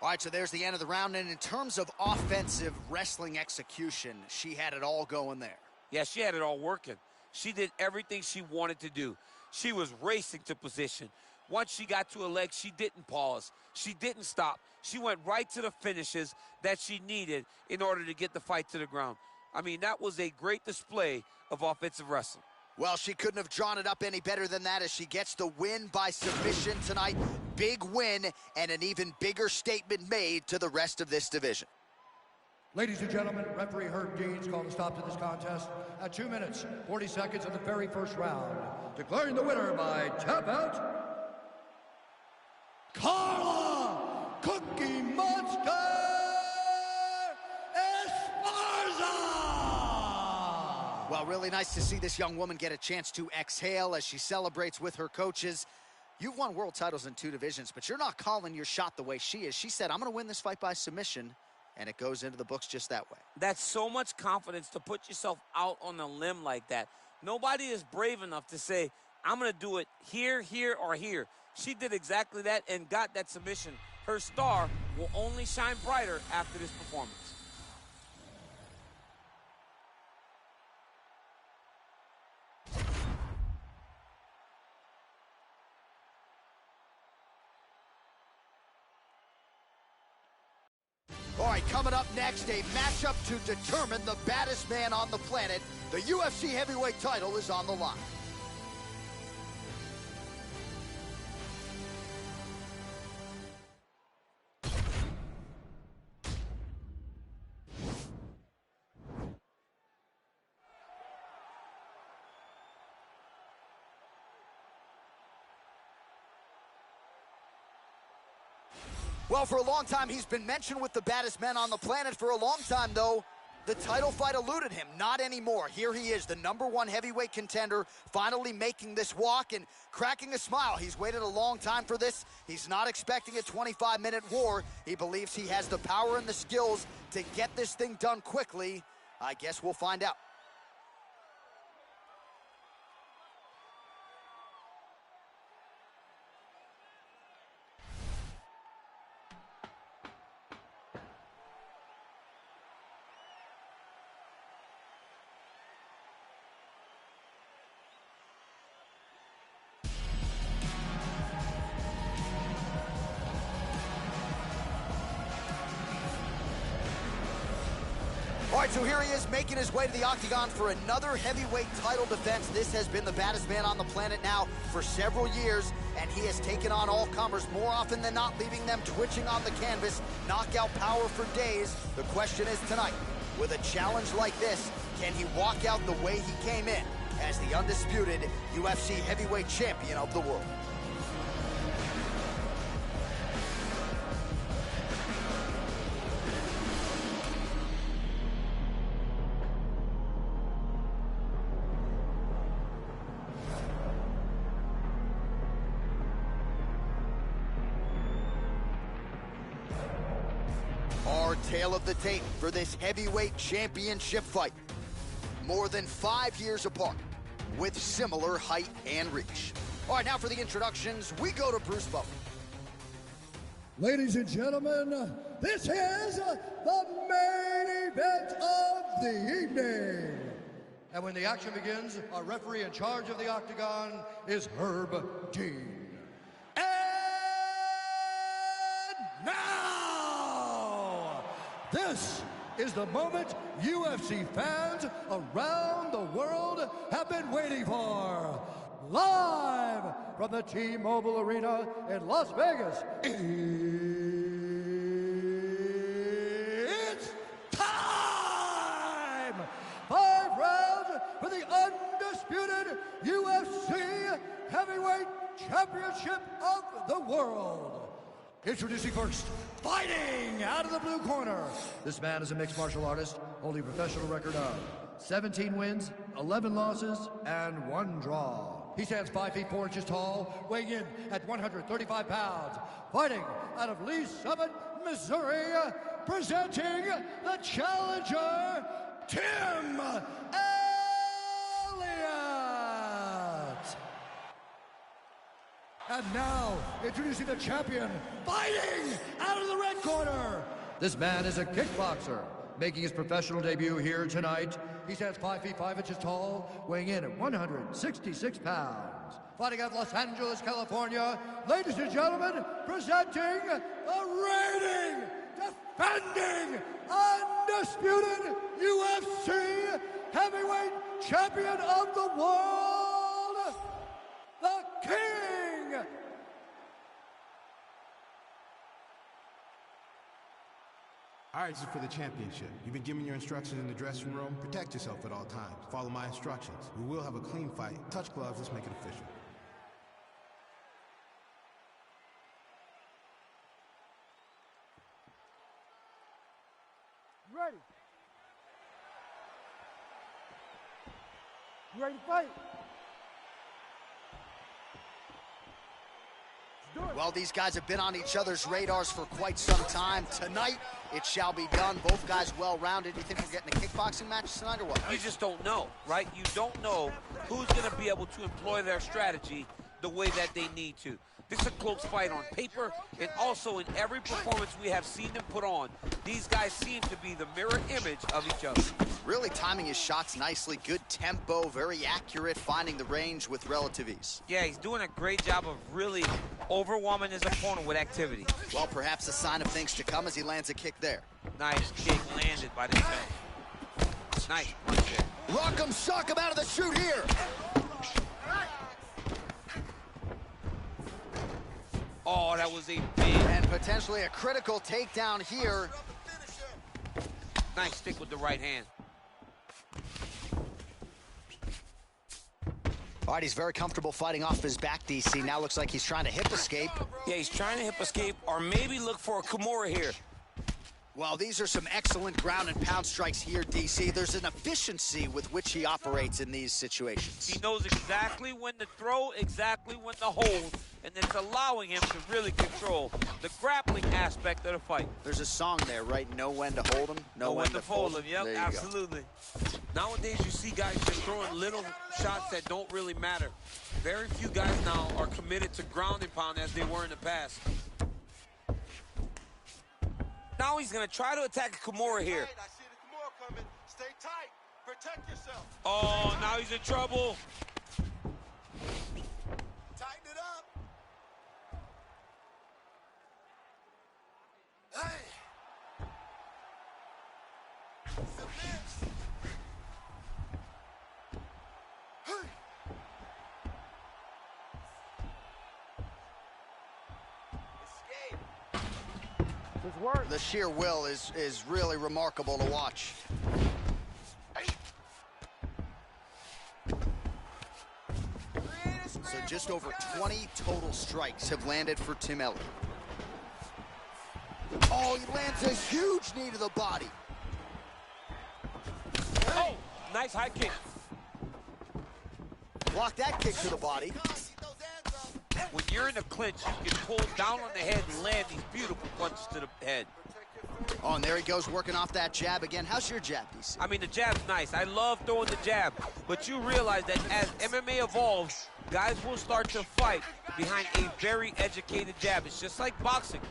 All right, so there's the end of the round, and in terms of offensive wrestling execution, she had it all going there. Yeah, she had it all working. She did everything she wanted to do. She was racing to position. Once she got to a leg, she didn't pause. She didn't stop. She went right to the finishes that she needed in order to get the fight to the ground. I mean, that was a great display of offensive wrestling. Well, she couldn't have drawn it up any better than that as she gets the win by submission tonight. Big win and an even bigger statement made to the rest of this division. Ladies and gentlemen, referee Herb Dean's called a stop to this contest at 2 minutes, 40 seconds of the very first round. Declaring the winner by tap out, Carla Cookie Monster Esparza! Well, really nice to see this young woman get a chance to exhale as she celebrates with her coaches. You've won world titles in 2 divisions, but you're not calling your shot the way she is. She said, I'm going to win this fight by submission. And it goes into the books just that way. That's so much confidence to put yourself out on a limb like that. Nobody is brave enough to say, I'm going to do it here, here, or here. She did exactly that and got that submission. Her star will only shine brighter after this performance. All right, coming up next, a matchup to determine the baddest man on the planet. The UFC heavyweight title is on the line. Well, for a long time, he's been mentioned with the baddest men on the planet. For a long time, though, the title fight eluded him. Not anymore. Here he is, the #1 heavyweight contender, finally making this walk and cracking a smile. He's waited a long time for this. He's not expecting a 25-minute war. He believes he has the power and the skills to get this thing done quickly. I guess we'll find out. All right, so here he is making his way to the octagon for another heavyweight title defense. This has been the baddest man on the planet now for several years, and he has taken on all comers more often than not, leaving them twitching on the canvas. Knockout power for days. The question is tonight, with a challenge like this, can he walk out the way he came in as the undisputed UFC heavyweight champion of the world? Our tale of the tape for this heavyweight championship fight. More than 5 years apart, with similar height and reach. All right, now for the introductions, we go to Bruce Bowen. Ladies and gentlemen, this is the main event of the evening. And when the action begins, our referee in charge of the octagon is Herb Dean. And now, this is the moment UFC fans around the world have been waiting for. Live from the T-Mobile Arena in Las Vegas, it's time! 5 rounds for the undisputed UFC Heavyweight Championship of the world. Introducing first, fighting out of the blue corner. This man is a mixed martial artist, holding a professional record of 17 wins, 11 losses, and 1 draw. He stands 5 feet 4 inches tall, weighing in at 135 pounds. Fighting out of Lee Summit, Missouri, presenting the challenger, Tim Elliott. And now, introducing the champion, fighting out of the red corner. This man is a kickboxer, making his professional debut here tonight. He stands 5 feet 5 inches tall, weighing in at 166 pounds. Fighting out of Los Angeles, California, ladies and gentlemen, presenting the reigning, defending, undisputed UFC heavyweight champion of the world, the King! All right, this is for the championship. You've been given your instructions in the dressing room. Protect yourself at all times. Follow my instructions. We will have a clean fight. Touch gloves. Let's make it official. Ready. You ready to fight? Well, these guys have been on each other's radars for quite some time. Tonight, it shall be done. Both guys well-rounded. Do you think we're getting a kickboxing match tonight or what? You just don't know, right? You don't know who's going to be able to employ their strategy the way that they need to. This is a close fight on paper, and also in every performance we have seen them put on, these guys seem to be the mirror image of each other. Really timing his shots nicely. Good tempo, very accurate, finding the range with relative ease. Yeah, he's doing a great job of really overwhelming his opponent with activity. Well, perhaps a sign of things to come as he lands a kick there. Nice kick landed by the head. Nice punch there. Rock him, shock him out of the chute here. Oh, that was a big... And potentially a critical takedown here. Nice stick with the right hand. All right, he's very comfortable fighting off his back, DC. Now looks like he's trying to hip escape. Yeah, he's trying to hip escape or maybe look for a Kimura here. Well, these are some excellent ground and pound strikes here, DC. There's an efficiency with which he operates in these situations. He knows exactly when to throw, exactly when to hold, and it's allowing him to really control the grappling aspect of the fight. There's a song there, right? Know when to hold him, know when to fold him. Yep, absolutely. Nowadays, you see guys just throwing little shots that don't really matter. Very few guys now are committed to ground and pound as they were in the past. Now he's going to try to attack Kimura here. I see the Kimura coming. Stay tight. Protect yourself. Oh, now he's in trouble. Tighten it up. Hey. Submit. Hey. Escape. This works. The sheer will is really remarkable to watch. So just over 20 total strikes have landed for Tim Elliott. Oh, he lands a huge knee to the body. Oh, nice high kick. Block that kick to the body. When you're in a clinch, you can pull down on the head and land these beautiful punches to the head. Oh, and there he goes, working off that jab again. How's your jab, DC? I mean, the jab's nice. I love throwing the jab. But you realize that as MMA evolves, guys will start to fight behind a very educated jab. It's just like boxing.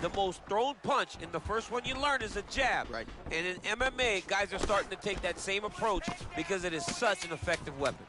The most thrown punch in the first one you learn is a jab. Right. And in MMA, guys are starting to take that same approach because it is such an effective weapon.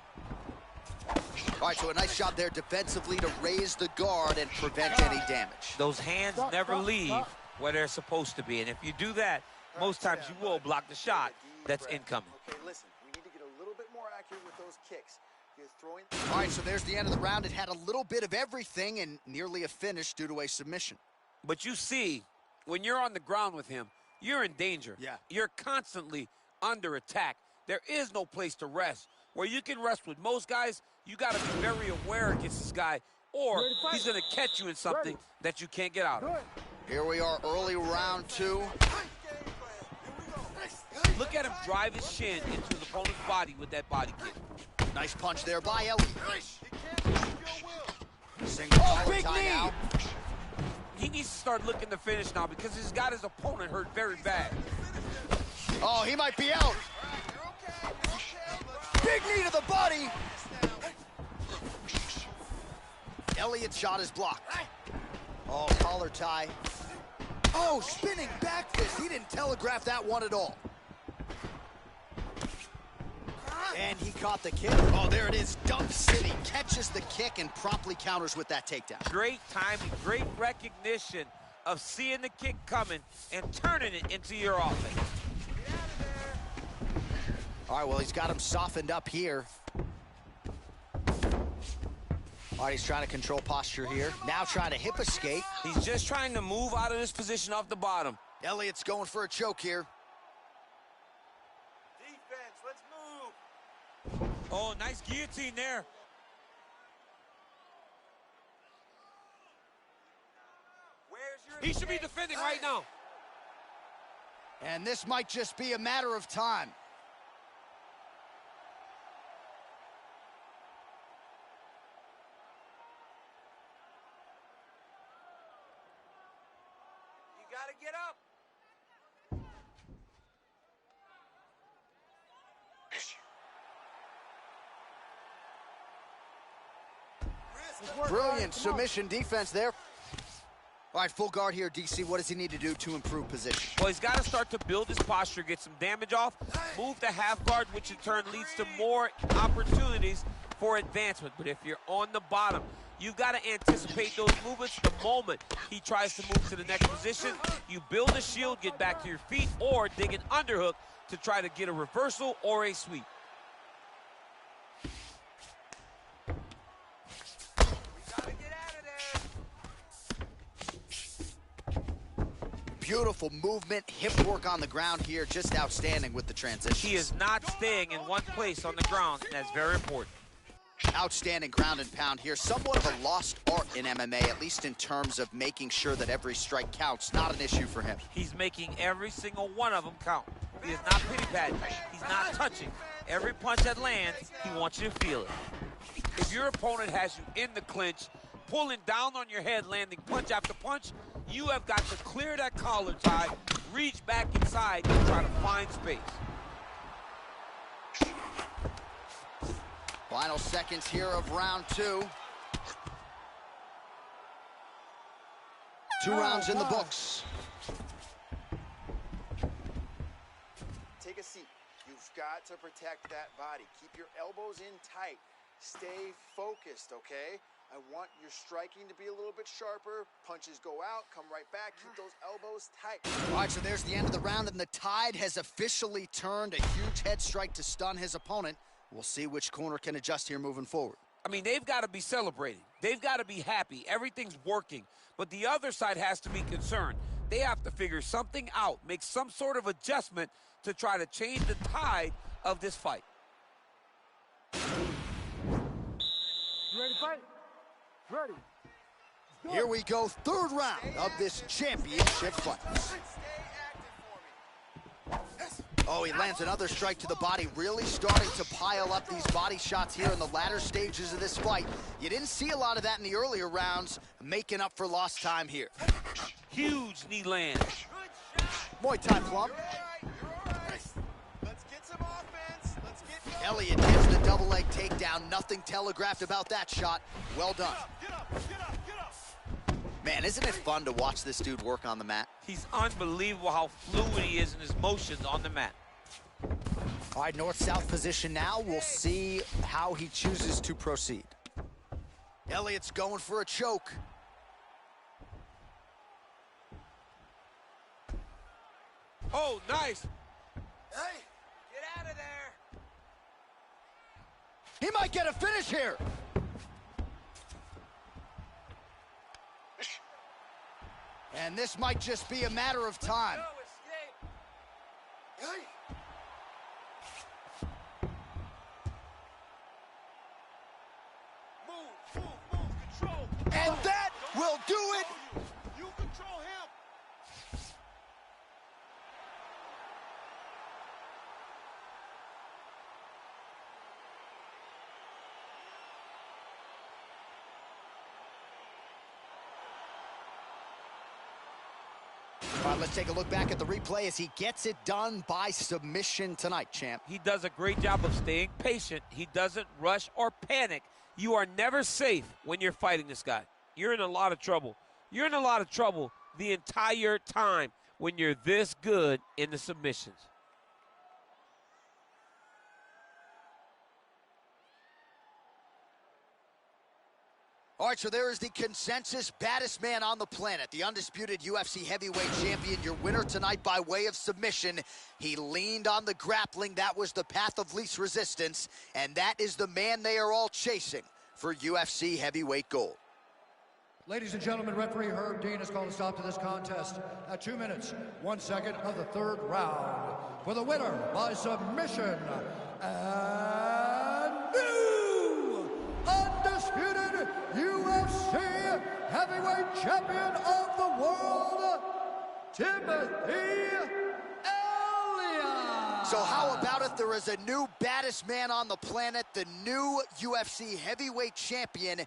All right, so a nice shot there defensively to raise the guard and prevent any damage. Those hands never leave where they're supposed to be. And if you do that, most times you will block the shot that's incoming. Okay, listen, we need to get a little bit more accurate with those kicks. You're throwing... All right, so there's the end of the round. It had a little bit of everything and nearly a finish due to a submission. But you see, when you're on the ground with him, you're in danger. Yeah. You're constantly under attack. There is no place to rest. Where you can rest with most guys, you got to be very aware against this guy, or he's going to catch you in something that you can't get out of. Here we are, early round 2. Look at him drive his shin into the opponent's body with that body kick. Nice punch there by Elliott. Single big knee. Now. He needs to start looking to finish now because he's got his opponent hurt very bad. Oh, he might be out. Big knee to the body. Elliott's shot is blocked. Oh, collar tie. Oh, spinning back fist. He didn't telegraph that one at all. And he caught the kick. Oh, there it is. Dump City catches the kick and promptly counters with that takedown. Great timing, great recognition of seeing the kick coming and turning it into your offense. All right, well, he's got him softened up here. All right, he's trying to control posture here. Now trying to hip escape. He's just trying to move out of this position off the bottom. Elliott's going for a choke here. Defense, let's move. Oh, nice guillotine there. He should be defending right now. And this might just be a matter of time. You gotta get up. Brilliant submission defense there. All right, full guard here, DC. What does he need to do to improve position? Well, he's got to start to build his posture, get some damage off, move to half guard, which in turn leads to more opportunities for advancement. But if you're on the bottom, you've got to anticipate those movements the moment he tries to move to the next position. You build a shield, get back to your feet, or dig an underhook to try to get a reversal or a sweep. Beautiful movement, hip work on the ground here, just outstanding with the transition. He is not staying in one place on the ground, and that's very important. Outstanding ground and pound here. Somewhat of a lost art in MMA, at least in terms of making sure that every strike counts. Not an issue for him. He's making every single one of them count. He is not pity-patting. He's not touching. Every punch that lands, he wants you to feel it. If your opponent has you in the clinch, pulling down on your head, landing punch after punch, you have got to clear that collar tie, reach back inside, and try to find space. Final seconds here of round two. 2 rounds in the books. Take a seat. You've got to protect that body. Keep your elbows in tight. Stay focused, okay? I want your striking to be a little bit sharper. Punches go out, come right back. Keep those elbows tight. All right, so there's the end of the round, and the tide has officially turned. A huge head strike to stun his opponent. We'll see which corner can adjust here moving forward. I mean, they've got to be celebrating. They've got to be happy. Everything's working. But the other side has to be concerned. They have to figure something out, make some sort of adjustment to try to change the tide of this fight. You ready to fight? Ready. Here we go, 3rd round of this championship fight. Oh, he lands another strike to the body, really starting to pile up these body shots here in the latter stages of this fight. You didn't see a lot of that in the earlier rounds, making up for lost time here. Huge knee land. Muay Thai plump. Let's get some offense. Let's get going. Elliott gets the double leg takedown. Nothing telegraphed about that shot. Well done. Get up, get up, get up. Man, isn't it fun to watch this dude work on the mat? He's unbelievable how fluid he is in his motions on the mat. All right, north-south position now. We'll see how he chooses to proceed. Elliott's going for a choke. Oh, nice. Hey, get out of there. He might get a finish here. And this might just be a matter of time. Hey. Move, control. And that will do it. You control him. All right, let's take a look back at the replay as he gets it done by submission tonight, champ. He does a great job of staying patient. He doesn't rush or panic. You are never safe when you're fighting this guy. You're in a lot of trouble. You're in a lot of trouble the entire time when you're this good in the submissions. All right, so there is the consensus baddest man on the planet, the undisputed UFC heavyweight champion, your winner tonight by way of submission. He leaned on the grappling. That was the path of least resistance, and that is the man they are all chasing for UFC heavyweight gold. Ladies and gentlemen, referee Herb Dean has called a stop to this contest at 2 minutes, 1 second of the third round. For the winner by submission, and new undisputed UFC heavyweight champion of the world, Timothy Elliott. So how about it? There is a new baddest man on the planet, the new UFC heavyweight champion.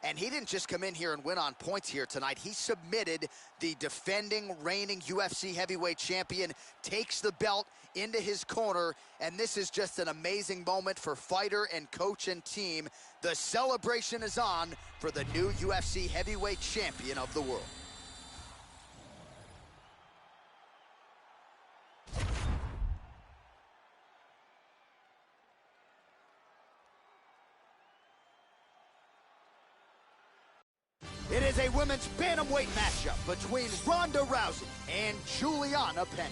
And he didn't just come in here and win on points here tonight. He submitted the defending, reigning UFC heavyweight champion, takes the belt into his corner, and this is just an amazing moment for fighter and coach and team. The celebration is on for the new UFC heavyweight champion of the world. It is a women's bantamweight matchup between Ronda Rousey and Juliana Pena.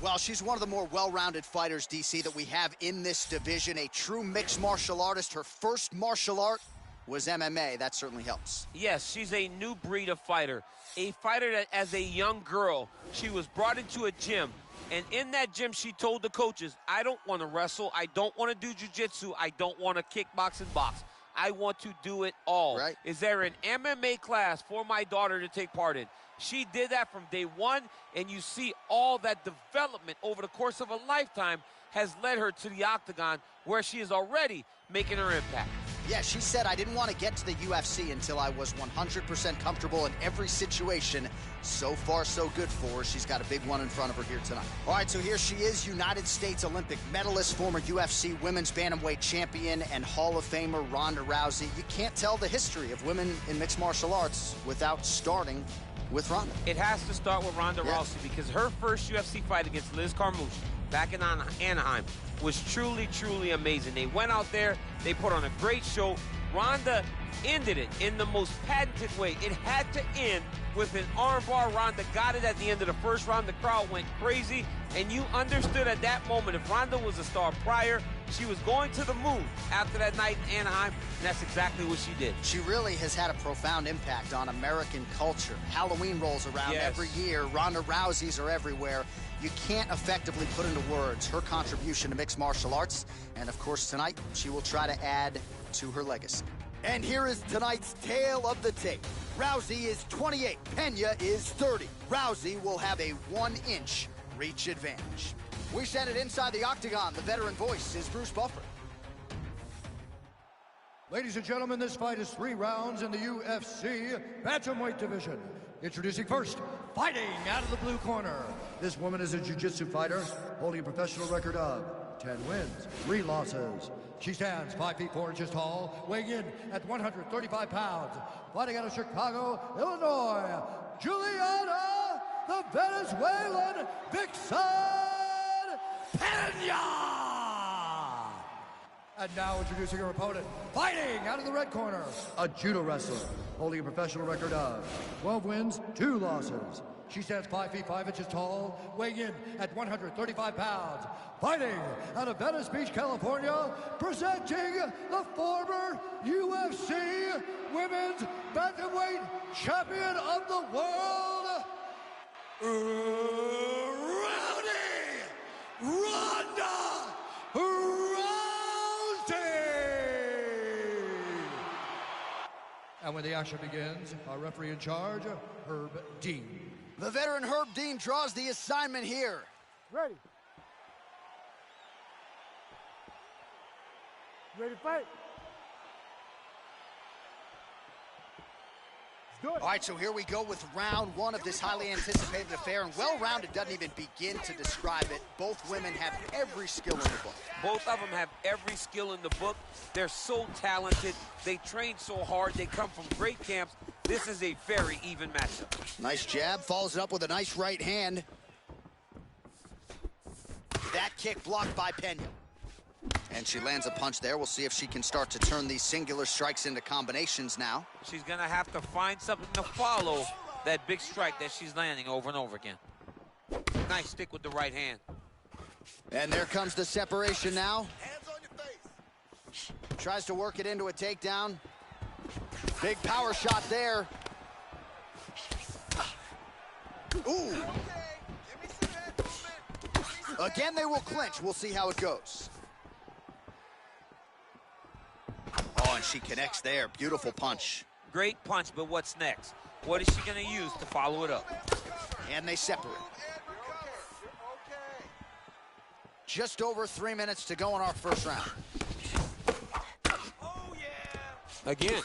Well, she's one of the more well-rounded fighters, DC, that we have in this division. A true mixed martial artist. Her first martial art was MMA. That certainly helps. Yes, she's a new breed of fighter. A fighter that, as a young girl, she was brought into a gym. And in that gym, she told the coaches, I don't want to wrestle. I don't want to do jiu-jitsu. I don't want to kickbox and box. I want to do it all. Right. Is there an MMA class for my daughter to take part in? She did that from day one, and you see all that development over the course of a lifetime has led her to the octagon, where she is already making her impact. Yeah, she said, I didn't want to get to the UFC until I was 100% comfortable in every situation. So far, so good for her. She's got a big one in front of her here tonight. All right, so here she is, United States Olympic medalist, former UFC women's bantamweight champion, and Hall of Famer Ronda Rousey. You can't tell the history of women in mixed martial arts without starting with Ronda. It has to start with Ronda Rousey, because her first UFC fight against Liz Carmouche back in Anaheim was truly, truly amazing. They went out there, they put on a great show. Ronda ended it in the most patented way. It had to end with an armbar. Ronda got it at the end of the first round. The crowd went crazy, and you understood at that moment, if Ronda was a star prior, she was going to the moon after that night in Anaheim, and that's exactly what she did. She really has had a profound impact on American culture. Halloween rolls around every year. Ronda Rousey's are everywhere. You can't effectively put into words her contribution to mixed martial arts. And of course, tonight, she will try to add to her legacy. And here is tonight's tale of the tape. Rousey is 28, Pena is 30. Rousey will have a 1-inch reach advantage. We send it inside the octagon. The veteran voice is Bruce Buffer. Ladies and gentlemen, this fight is 3 rounds in the UFC bantamweight division. Introducing first, fighting out of the blue corner. This woman is a jiu-jitsu fighter, holding a professional record of 10 wins, 3 losses. She stands 5 feet 4 inches tall, weighing in at 135 pounds. Fighting out of Chicago, Illinois, Juliana, the Venezuelan Vixen Pena! And now introducing her opponent, fighting out of the red corner, a judo wrestler, holding a professional record of 12 wins, 2 losses. She stands 5 feet 5 inches tall, weighing in at 135 pounds. Fighting out of Venice Beach, California, presenting the former UFC Women's Bantamweight Champion of the World, Ronda Rousey! And when the action begins, our referee in charge, Herb Dean. The veteran Herb Dean draws the assignment here. Ready. Ready to fight. Do it. All right, so here we go with round one of this highly anticipated affair, and well-rounded doesn't even begin to describe it. Both women have every skill in the book. Both of them have every skill in the book. They're so talented. They train so hard. They come from great camps. This is a very even matchup. Nice jab, follows it up with a nice right hand. That kick blocked by Pena. And she lands a punch there. We'll see if she can start to turn these singular strikes into combinations now. She's going to have to find something to follow that big strike that she's landing over and over again. Nice stick with the right hand. And there comes the separation now. Hands on your face. Tries to work it into a takedown. Big power shot there. Ooh. Again, they will clinch. We'll see how it goes. Oh, and she connects there. Beautiful punch. Great punch, but what's next? What is she going to use to follow it up? And they separate. Just over 3 minutes to go in our first round. Again,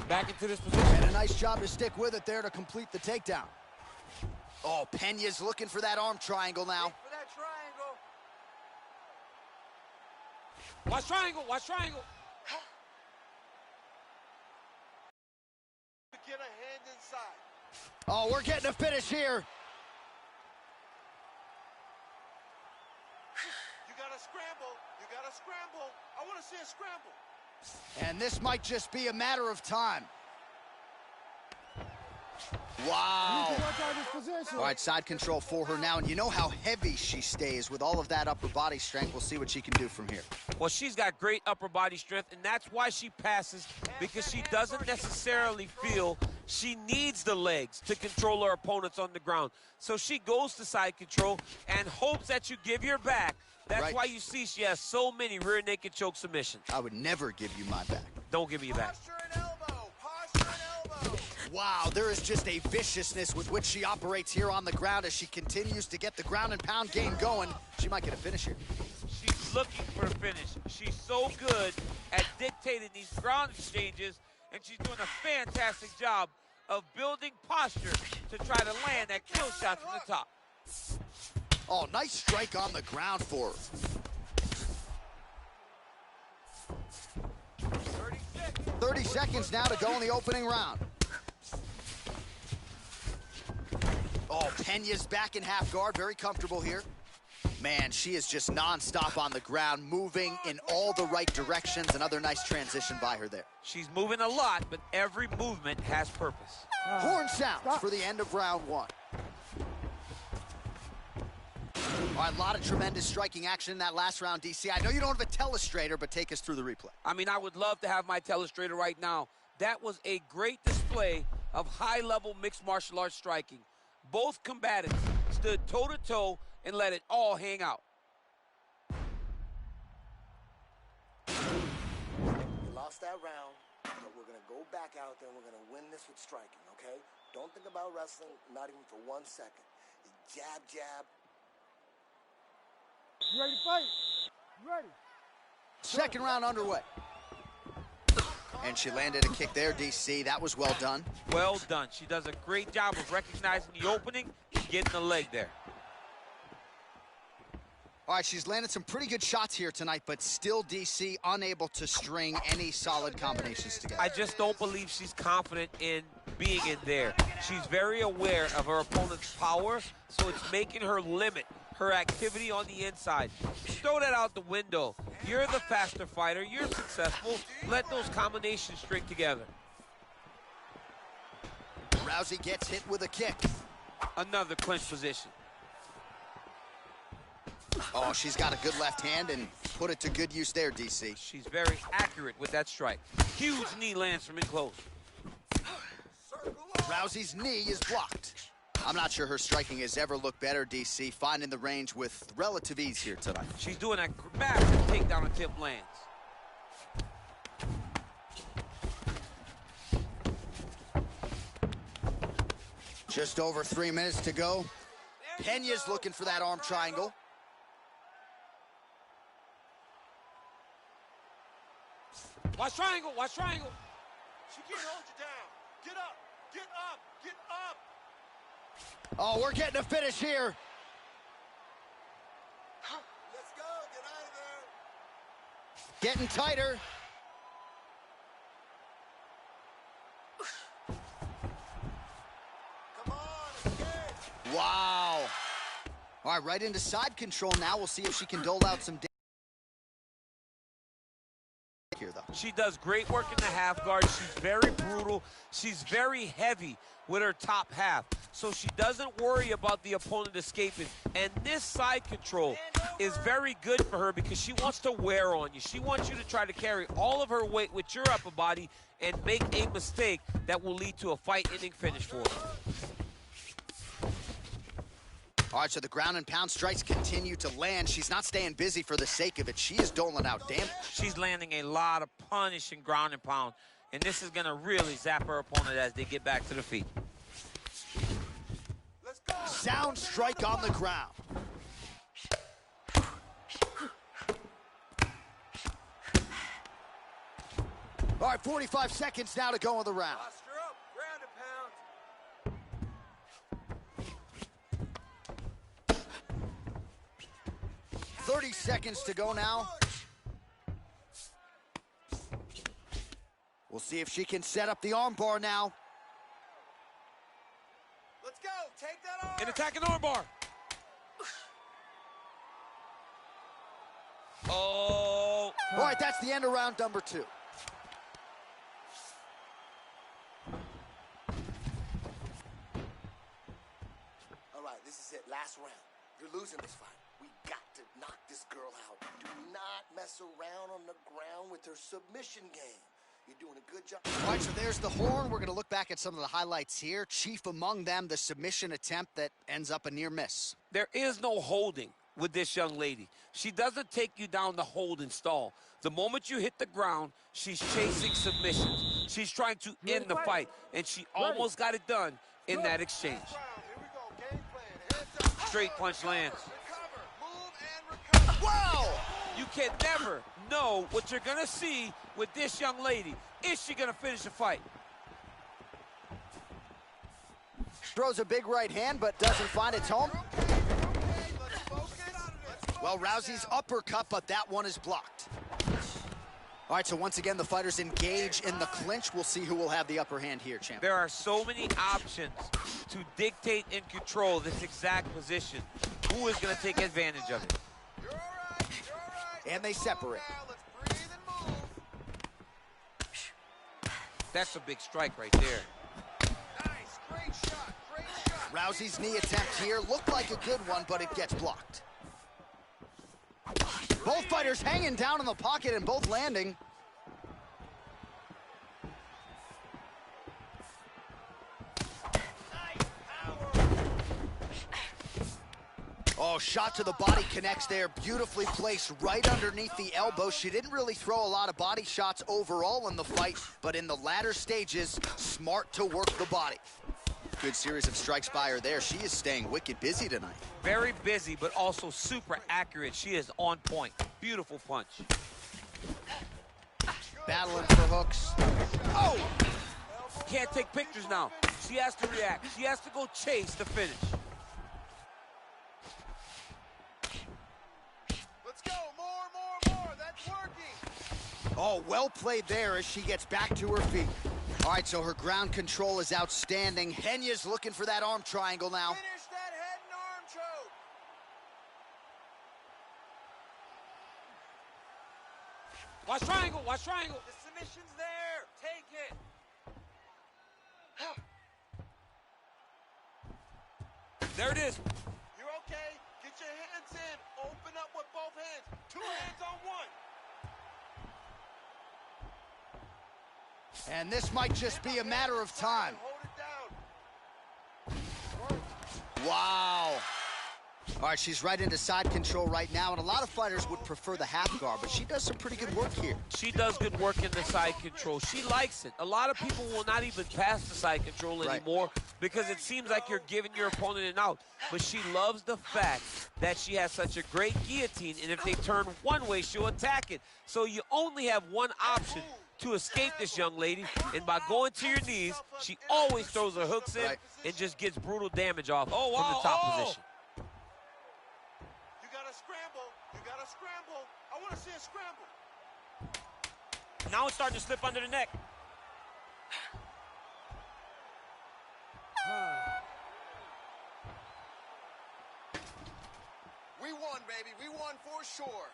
back into this position. And a nice job to stick with it there to complete the takedown. Oh, Pena's looking for that arm triangle now. For that triangle. Watch triangle, watch triangle. Get a hand inside. Oh, we're getting a finish here. You gotta scramble. You gotta scramble. I want to see a scramble. And this might just be a matter of time. Wow. All right, side control for her now. And you know how heavy she stays with all of that upper body strength. We'll see what she can do from here. Well, she's got great upper body strength, and that's why she passes, because she doesn't necessarily feel she needs the legs to control her opponents on the ground. So she goes to side control and hopes that you give your back. That's why you see she has so many rear naked choke submissions. I would never give you my back. Don't give me your back. Posture and elbow. Posture and elbow. Wow, there is just a viciousness with which she operates here on the ground as she continues to get the ground and pound game going. She might get a finish here. She's looking for a finish. She's so good at dictating these ground exchanges, and she's doing a fantastic job of building posture to try to land that kill shot from the top. Oh, nice strike on the ground for her. 30 seconds now to go in the opening round. Oh, Pena's back in half guard, very comfortable here. Man, she is just nonstop on the ground, moving in all the right directions. Another nice transition by her there. She's moving a lot, but every movement has purpose. Horn sounds for the end of round one. All right, a lot of tremendous striking action in that last round, DC. I know you don't have a telestrator, but take us through the replay. I mean, I would love to have my telestrator right now. That was a great display of high-level mixed martial arts striking. Both combatants stood toe-to-toe and let it all hang out. We lost that round, but we're going to go back out there and we're going to win this with striking, okay? Don't think about wrestling, not even for 1 second. Jab, jab. You ready to fight? You ready? Second round underway. And she landed a kick there, DC. That was well done. Well done. She does a great job of recognizing the opening and getting the leg there. All right, she's landed some pretty good shots here tonight, but still, DC, unable to string any solid combinations together. I just don't believe she's confident in being in there. She's very aware of her opponent's power, so it's making her limit her activity on the inside. Throw that out the window. You're the faster fighter. You're successful. Let those combinations string together. Rousey gets hit with a kick. Another clinch position. Oh, she's got a good left hand and put it to good use there, DC. She's very accurate with that strike. Huge knee lands from in close. Rousey's knee is blocked. I'm not sure her striking has ever looked better, DC, finding the range with relative ease here tonight. She's doing a massive takedown attempt lands. Just over 3 minutes to go. Pena's looking for that arm triangle. Watch triangle, watch triangle. She can't hold you down. Get up. Get up! Get up! Oh, we're getting a finish here. Let's go. Get out of there. Getting tighter. Come on, escape. Wow. All right, right into side control now. We'll see if she can dole out some damage here, though. She does great work in the half guard. She's very brutal. She's very heavy with her top half. So she doesn't worry about the opponent escaping. And this side control is very good for her because she wants to wear on you. She wants you to try to carry all of her weight with your upper body and make a mistake that will lead to a fight-ending finish for her. All right, so the ground and pound strikes continue to land. She's not staying busy for the sake of it. She is doling out damage. She's landing a lot of punishing ground and pound, and this is going to really zap her opponent as they get back to the feet. Let's go! Sound strike on the ground. All right, 45 seconds now to go in the round. Posture up, ground and pound. 30 seconds to go now. We'll see if she can set up the armbar now. Let's go! Take that arm! An attacking armbar. Oh. All right, that's the end of round number 2. All right, this is it. Last round. You're losing this fight. We got to knock this girl out. Do not mess around on the ground with her submission game. You're doing a good job. All right, so there's the horn. We're going to look back at some of the highlights here. Chief among them, the submission attempt that ends up a near miss. There is no holding with this young lady. She doesn't take you down the hold and stall. The moment you hit the ground, she's chasing submissions. She's trying to end the fight, and she almost got it done in that exchange. Straight punch lands. Wow! You can never know what you're going to see with this young lady. Is she going to finish the fight? Throws a big right hand, but doesn't find its home. Well, Rousey's uppercut, but that one is blocked. All right, so once again, the fighters engage in the clinch. We'll see who will have the upper hand here, champ. There are so many options to dictate and control this exact position. Who is going to take advantage of it? And they separate. That's a big strike right there. Nice, great shot, great shot. Rousey's knee attempt here looked like a good one, but it gets blocked. Both fighters hanging down in the pocket and both landing. Oh, shot to the body connects there. Beautifully placed right underneath the elbow. She didn't really throw a lot of body shots overall in the fight, but in the latter stages, smart to work the body. Good series of strikes by her there. She is staying wicked busy tonight. Very busy, but also super accurate. She is on point. Beautiful punch. Battling for hooks. Oh! Can't take pictures now. She has to react. She has to go chase the finish. Let's go, more. That's working. Oh, well played there as she gets back to her feet. All right, so her ground control is outstanding. Henya's looking for that arm triangle now. Finish that head and arm choke. Watch triangle, watch triangle. The submission's there. Take it. There it is. You're okay. Get your hands in. Open up with both hands. 2 hands on one. And this might just be a matter of time. Hold it down. Wow. All right, she's right into side control right now, and a lot of fighters would prefer the half guard, but she does some pretty good work here. She does good work in the side control. She likes it. A lot of people will not even pass the side control anymore because it seems like you're giving your opponent an out. But she loves the fact that she has such a great guillotine, and if they turn one way, she'll attack it. So you only have one option to escape this young lady, and by going to your knees, she always throws her hooks in and just gets brutal damage off from the top position. You gotta scramble. You gotta scramble. I want to see a scramble. Now it's starting to slip under the neck. We won, baby. We won for sure.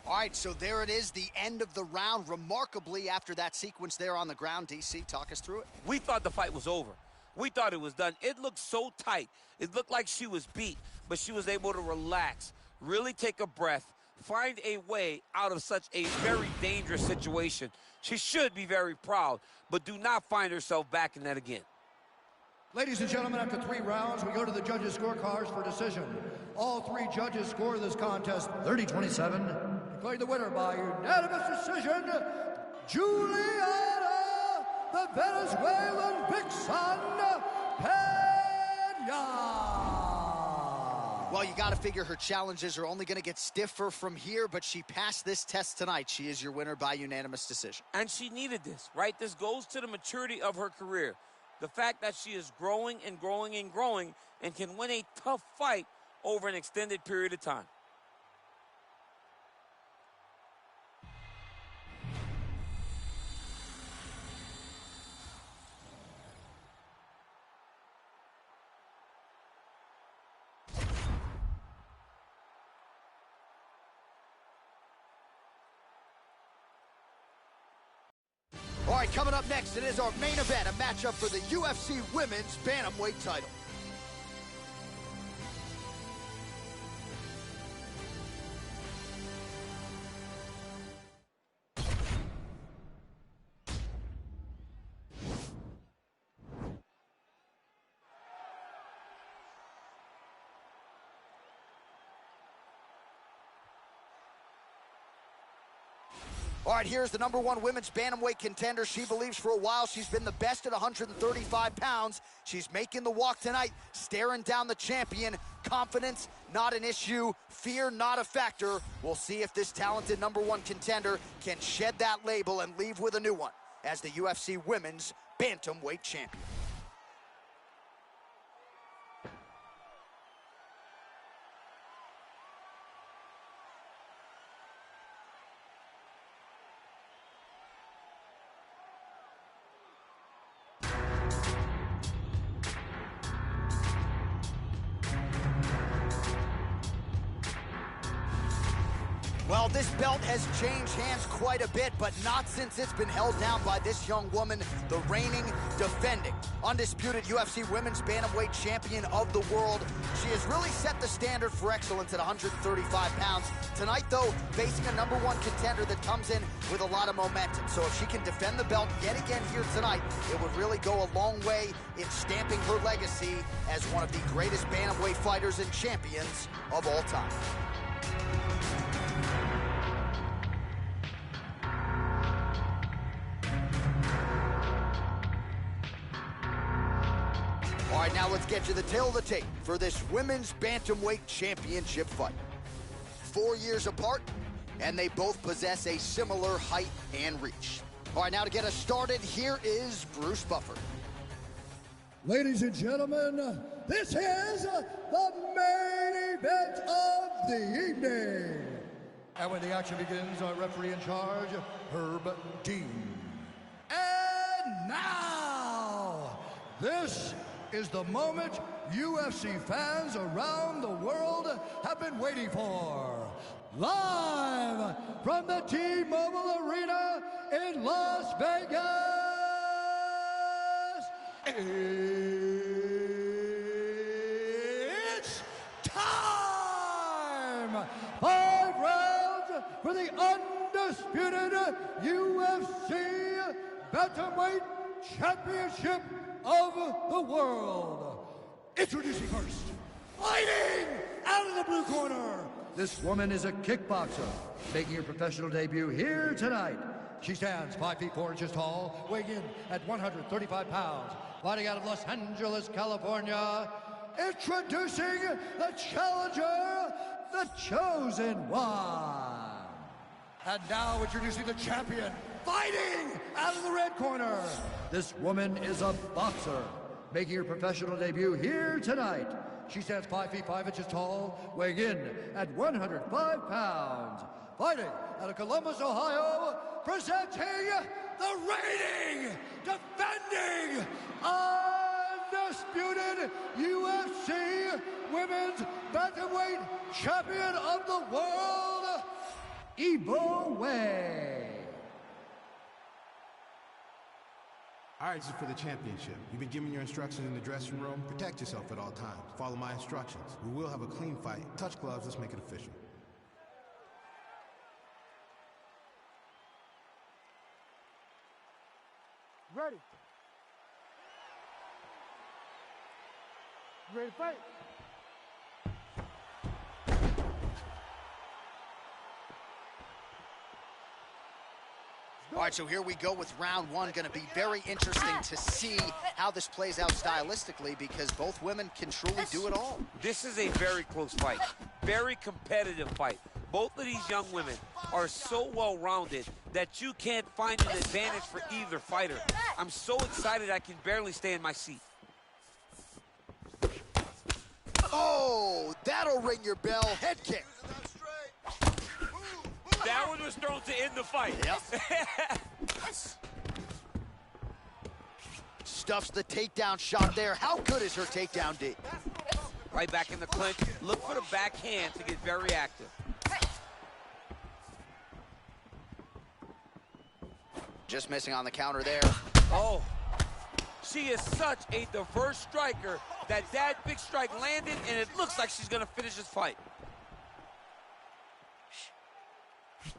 All right, so there it is, the end of the round. Remarkably, after that sequence there on the ground, DC, talk us through it. We thought the fight was over. We thought it was done. It looked so tight. It looked like she was beat, but she was able to relax, really take a breath, find a way out of such a very dangerous situation. She should be very proud, but do not find herself back in that again. Ladies and gentlemen, after 3 rounds, we go to the judges' scorecards for decision. All 3 judges score this contest 30-27. Declared the winner by unanimous decision, Juliana, the Venezuelan Vixen, Pena. Well, you got to figure her challenges are only going to get stiffer from here, but she passed this test tonight. She is your winner by unanimous decision. And she needed this, right? This goes to the maturity of her career. The fact that she is growing and growing and growing and can win a tough fight over an extended period of time. All right, coming up next, it is our main event, a matchup for the UFC Women's Bantamweight title. All right, here's the #1 women's bantamweight contender. She believes for a while she's been the best at 135 pounds. She's making the walk tonight, staring down the champion. Confidence, not an issue. Fear, not a factor. We'll see if this talented #1 contender can shed that label and leave with a new one as the UFC Women's Bantamweight Champion. Well, this belt has changed hands quite a bit, but not since it's been held down by this young woman, the reigning, defending, undisputed UFC Women's Bantamweight Champion of the world. She has really set the standard for excellence at 135 pounds. Tonight, though, facing a #1 contender that comes in with a lot of momentum. So if she can defend the belt yet again here tonight, it would really go a long way in stamping her legacy as one of the greatest bantamweight fighters and champions of all time. All right, now let's get you the tail of the tape for this Women's Bantamweight Championship fight. 4 years apart, and they both possess a similar height and reach. All right, now to get us started, here is Bruce Buffer. Ladies and gentlemen, this is the main event of the evening. And when the action begins, our referee in charge, Herb Dean. And now, this is the moment UFC fans around the world have been waiting for. Live from the T-Mobile Arena in Las Vegas, it's time! 5 rounds for the undisputed UFC Bantamweight Championship of the world. Introducing first, fighting out of the blue corner. This woman is a kickboxer, making her professional debut here tonight. She stands 5 feet 4 inches tall, weighing in at 135 pounds. Fighting out of Los Angeles, California. Introducing the challenger, the Chosen One. And now introducing the champion, fighting out of the red corner. This woman is a boxer, making her professional debut here tonight. She stands 5 feet 5 inches tall, weighing in at 105 pounds. Fighting out of Columbus, Ohio, presenting the reigning, defending, undisputed UFC Women's Bantamweight Champion of the World, Evo Way. All right, this is for the championship. You've been given your instructions in the dressing room. Protect yourself at all times. Follow my instructions. We will have a clean fight. Touch gloves. Let's make it official. Ready. Ready to fight. All right, so here we go with round one. Going to be very interesting to see how this plays out stylistically because both women can truly do it all. This is a very close fight, very competitive fight. Both of these young women are so well-rounded that you can't find an advantage for either fighter. I'm so excited I can barely stay in my seat. Oh, that'll ring your bell. Head kick. That one was thrown to end the fight. Yep. Stuffs the takedown shot there. How good is her takedown, D? Right back in the clinch. Look for the backhand to get very active. Just missing on the counter there. Oh, she is such a diverse striker that big strike landed, and it looks like she's going to finish this fight.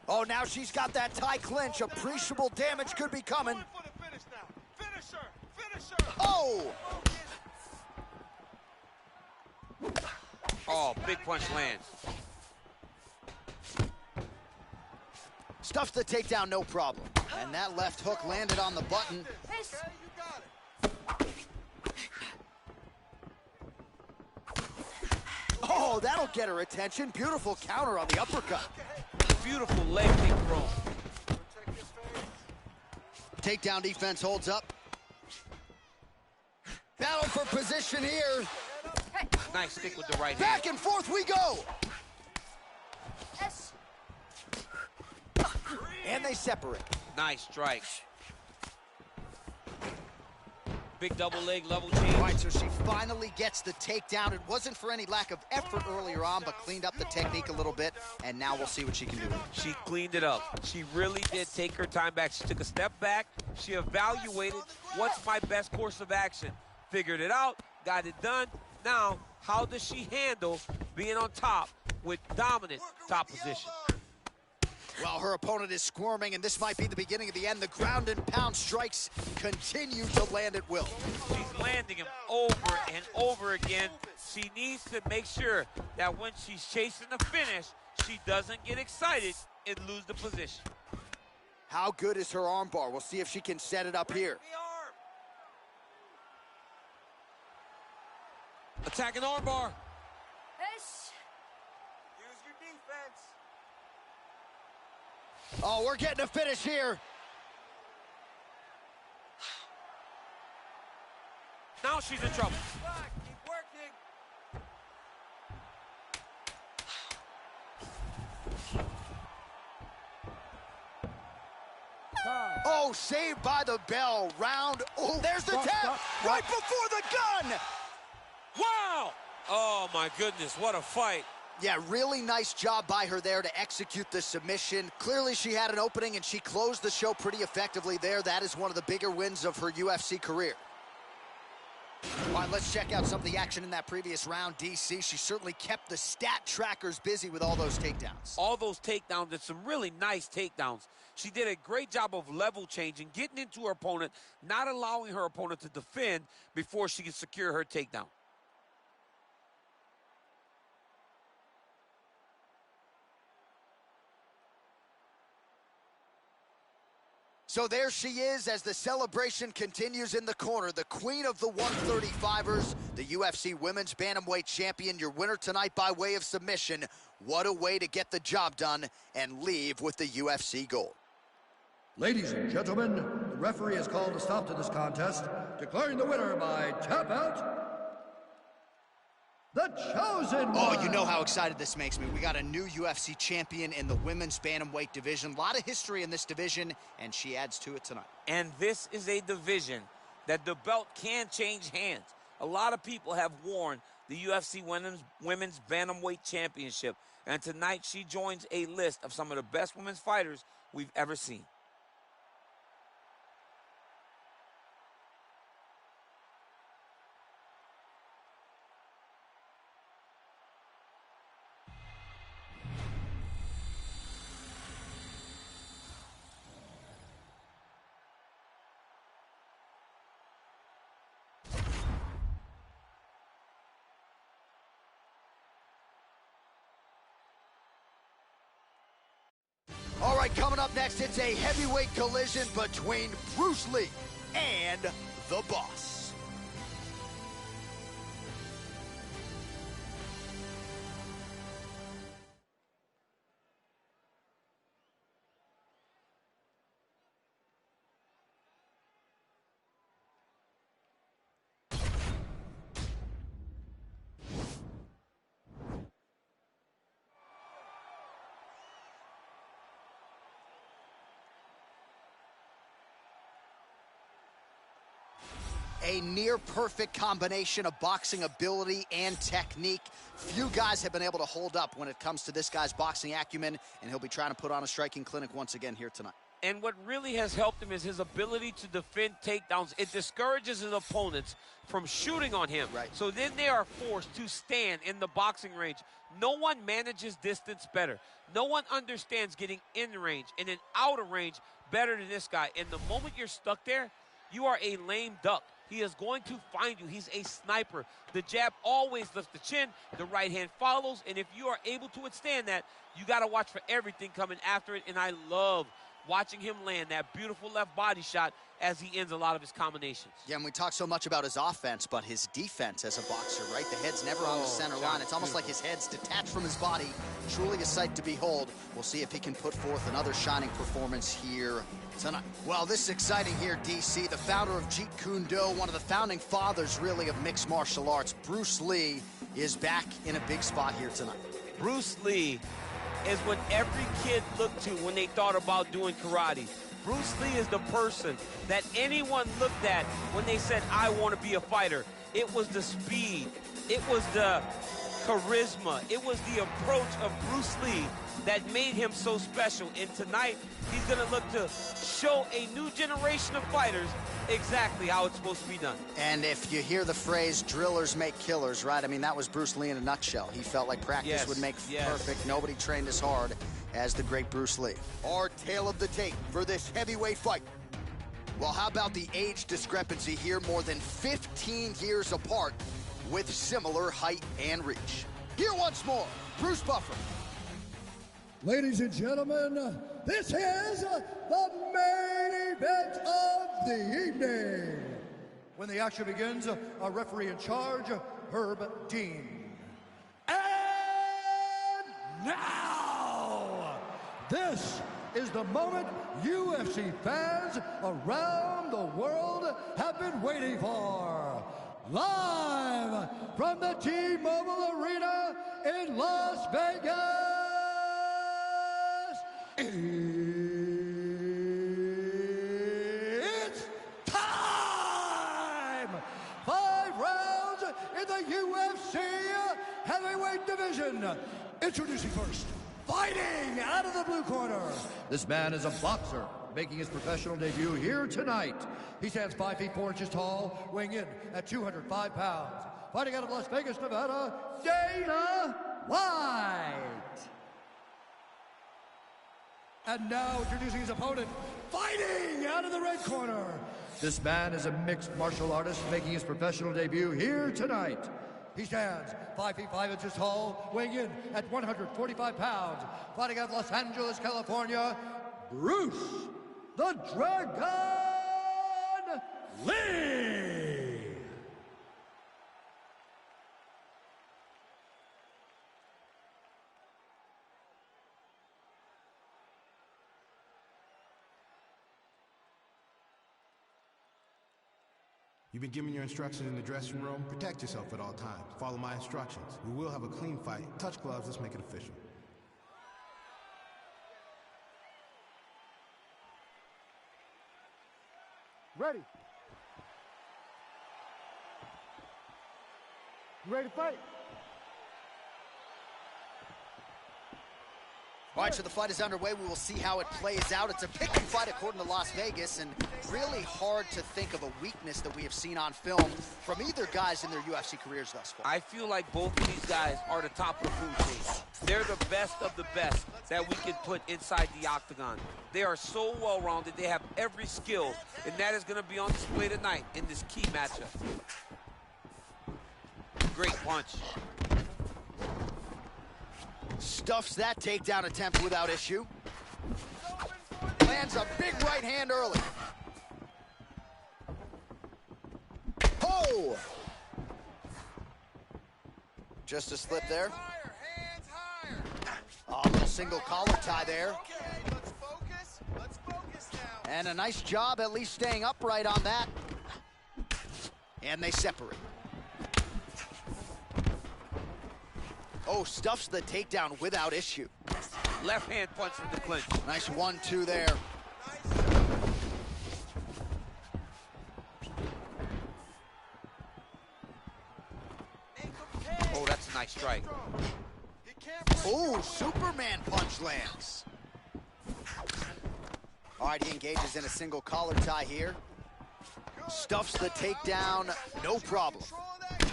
Oh, now she's got that tie clinch. Appreciable damage could be coming. Oh! Oh, big punch lands. Stuffs the takedown, no problem. And that left hook landed on the button. Oh, that'll get her attention. Beautiful counter on the uppercut. Beautiful leg kick throw. Takedown defense holds up. Battle for position here. Nice stick with the right hand. Back and forth we go. And they separate. Nice strike. Big double leg level change. All right, so she finally gets the takedown. It wasn't for any lack of effort earlier on, but cleaned up the technique a little bit, and now we'll see what she can do. She cleaned it up. She really did take her time back. She took a step back. She evaluated what's my best course of action. Figured it out, got it done. Now, how does she handle being on top with dominant top position? Well, her opponent is squirming, and this might be the beginning of the end. The ground and pound strikes continue to land at will. She's landing him over and over again. She needs to make sure that when she's chasing the finish, she doesn't get excited and lose the position. How good is her armbar? We'll see if she can set it up here. Attacking armbar. Use your defense. Oh, we're getting a finish here. Now she's in trouble. Keep working. Oh, saved by the bell. Round. Oh, there's the tap. Right before the gun. Wow! Oh, my goodness, what a fight. Yeah, really nice job by her there to execute the submission. Clearly, she had an opening, and she closed the show pretty effectively there. That is one of the bigger wins of her UFC career. All right, let's check out some of the action in that previous round. DC, she certainly kept the stat trackers busy with all those takedowns. All those takedowns, and some really nice takedowns. She did a great job of level changing, getting into her opponent, not allowing her opponent to defend before she can secure her takedown. So there she is as the celebration continues in the corner. The queen of the 135ers, the UFC Women's Bantamweight Champion, your winner tonight by way of submission. What a way to get the job done and leave with the UFC gold. Ladies and gentlemen, the referee has called a stop to this contest, declaring the winner by tap out, the chosen one. Oh, you know how excited this makes me. We got a new UFC champion in the women's bantamweight division. A lot of history in this division, and she adds to it tonight. And this is a division that the belt can change hands. A lot of people have worn the UFC Women's Bantamweight Championship, and tonight she joins a list of some of the best women's fighters we've ever seen. All right, coming up next, it's a heavyweight collision between Bruce Lee and the Boss. A near-perfect combination of boxing ability and technique. Few guys have been able to hold up when it comes to this guy's boxing acumen, and he'll be trying to put on a striking clinic once again here tonight. And what really has helped him is his ability to defend takedowns. It discourages his opponents from shooting on him. Right. So then they are forced to stand in the boxing range. No one manages distance better. No one understands getting in range and then out of range better than this guy. And the moment you're stuck there, you are a lame duck. He is going to find you. He's a sniper. The jab always lifts the chin. The right hand follows. And if you are able to withstand that, you got to watch for everything coming after it. And I love watching him land that beautiful left body shot as he ends a lot of his combinations. Yeah, and we talk so much about his offense, but his defense as a boxer, right? The head's never on the center line. It's almost like his head's detached from his body. Truly a sight to behold. We'll see if he can put forth another shining performance here tonight. Well, this is exciting here, DC. The founder of Jeet Kune Do, one of the founding fathers, really, of mixed martial arts, Bruce Lee, is back in a big spot here tonight. Bruce Lee is what every kid looked to when they thought about doing karate. Bruce Lee is the person that anyone looked at when they said, I want to be a fighter. It was the speed. It was the charisma. It was the approach of Bruce Lee that made him so special. And tonight, he's going to look to show a new generation of fighters exactly how it's supposed to be done. And if you hear the phrase, drillers make killers, right? I mean, that was Bruce Lee in a nutshell. He felt like practice would make perfect. Nobody trained as hard as the great Bruce Lee. Our tale of the tape for this heavyweight fight. Well, how about the age discrepancy here? More than 15 years apart with similar height and reach. Here once more, Bruce Buffer. Ladies and gentlemen, this is the main event of the evening. When the action begins, our referee in charge, Herb Dean. And now, this is the moment UFC fans around the world have been waiting for. Live from the T-Mobile Arena in Las Vegas. It's time! 5 rounds in the UFC heavyweight division. Introducing first, fighting out of the blue corner. This man is a boxer, making his professional debut here tonight. He stands 5 feet 4 inches tall, weighing in at 205 pounds. Fighting out of Las Vegas, Nevada, Dana White. And now introducing his opponent, fighting out of the red corner. This man is a mixed martial artist making his professional debut here tonight. He stands 5 feet 5 inches tall, weighing in at 145 pounds. Fighting out of Los Angeles, California, Bruce the Dragon Lee. You've been given your instructions in the dressing room. Protect yourself at all times. Follow my instructions. We will have a clean fight. Touch gloves, let's make it official. Ready. You ready to fight? All right, so the fight is underway. We will see how it plays out. It's a pick and fight according to Las Vegas, and really hard to think of a weakness that we have seen on film from either guys in their UFC careers thus far. I feel like both of these guys are the top of the food chain. They're the best of the best that we can put inside the octagon. They are so well-rounded. They have every skill, and that is going to be on display tonight in this key matchup. Great punch. Stuffs that takedown attempt without issue. Lands a big right hand early. Oh! Just a slip there. Hands higher. Oh, a little single collar tie there. Okay, let's focus. Let's focus now. And a nice job at least staying upright on that. And they separate. Oh, stuffs the takedown without issue. Left hand punch from the clinch. Nice 1-2 there. Oh, that's a nice strike. Oh, Superman punch lands. All right, he engages in a single collar tie here. Stuffs the takedown, no problem.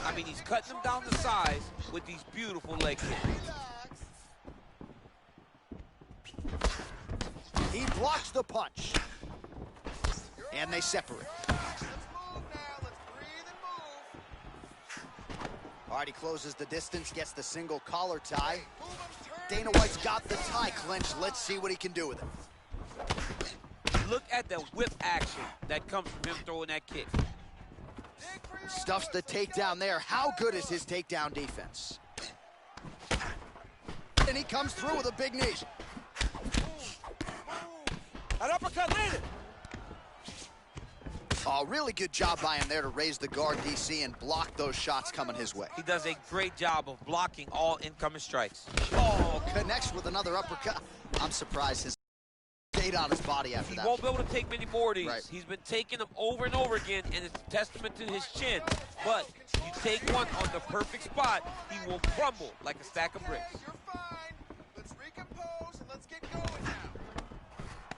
I mean, he's cutting them down to size with these beautiful leg kicks. He blocks the punch. And they separate. All right, he closes the distance, gets the single collar tie. Dana White's got the tie clinch. Let's see what he can do with it. Look at the whip action that comes from him throwing that kick. Stuffs the takedown there. How good is his takedown defense? And he comes through with a big knee. An uppercut landed. Oh, really good job by him there to raise the guard, DC, and block those shots coming his way. He does a great job of blocking all incoming strikes. Oh, connects with another uppercut. I'm surprised his stayed on his body after that. He won't be able to take many more of these. Right. He's been taking them over and over again, and it's a testament to his chin. But you take one on the perfect spot, he will crumble like a stack of bricks. You're fine. Let's recompose and let's get going now.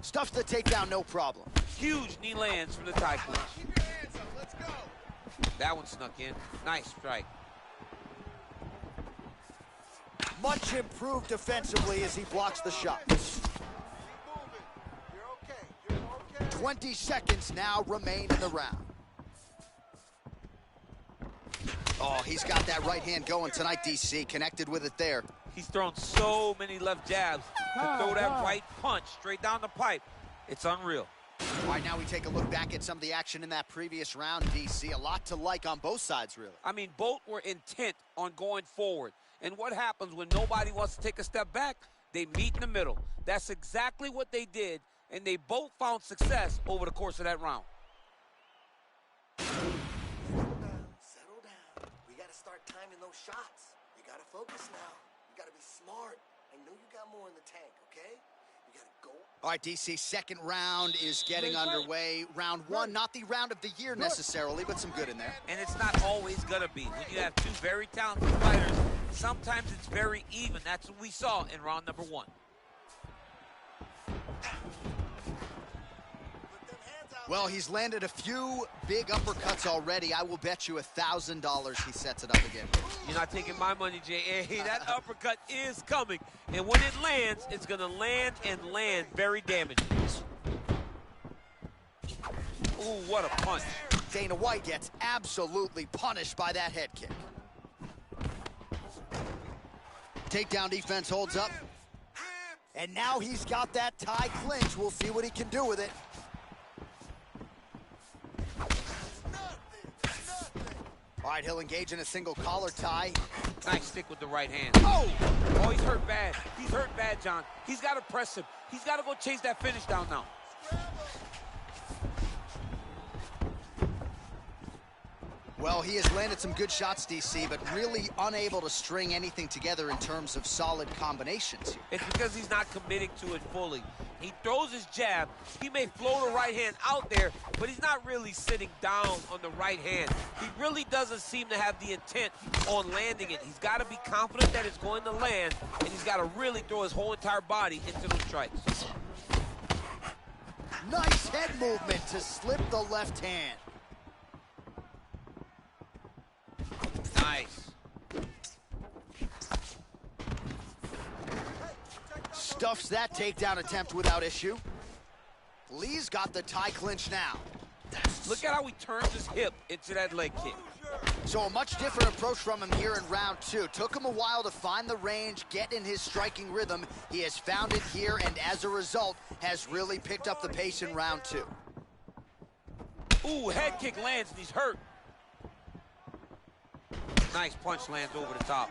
Stuffs the takedown, no problem. Huge knee lands from the tie clinch. Keep your hands up. Let's go. That one snuck in. Nice strike. Much improved defensively as he blocks the shot. Keep moving. You're okay. You're okay. 20 seconds now remain in the round. Oh, he's got that right hand going tonight, DC. Connected with it there. He's thrown so many left jabs to throw that right punch straight down the pipe. It's unreal. All right, now we take a look back at some of the action in that previous round, DC. A lot to like on both sides, really. I mean, both were intent on going forward. And what happens when nobody wants to take a step back? They meet in the middle. That's exactly what they did, and they both found success over the course of that round. Settle down. We got to start timing those shots. You got to focus now. You got to be smart. I know you got more in the tank, okay? You got to go. All right, DC, second round is getting underway. Round one, not the round of the year necessarily, but some good in there. And it's not always going to be. When you have two very talented fighters, sometimes it's very even. That's what we saw in round number one. Well, he's landed a few big uppercuts already. I will bet you $1,000 he sets it up again. You're not taking my money, J.A. That uppercut is coming. And when it lands, it's going to land and land very damaging. Ooh, what a punch. Dana White gets absolutely punished by that head kick. Takedown defense holds up. And now he's got that tie clinch. We'll see what he can do with it. All right, he'll engage in a single collar tie. Nice stick with the right hand. Oh! Oh, he's hurt bad. He's hurt bad, John. He's got to press him. He's got to go chase that finish down now. Well, he has landed some good shots, DC, but really unable to string anything together in terms of solid combinations here. It's because he's not committing to it fully. He throws his jab. He may float a right hand out there, but he's not really sitting down on the right hand. He really doesn't seem to have the intent on landing it. He's got to be confident that it's going to land, and he's got to really throw his whole entire body into those strikes. Nice head movement to slip the left hand. Nice. Stuffs that takedown attempt without issue. Lee's got the tie clinch now. Look at how he turns his hip into that leg kick. So a much different approach from him here in round two. Took him a while to find the range, get in his striking rhythm. He has found it here, and as a result, has really picked up the pace in round two. Ooh, head kick lands, and he's hurt. Nice punch lands over the top.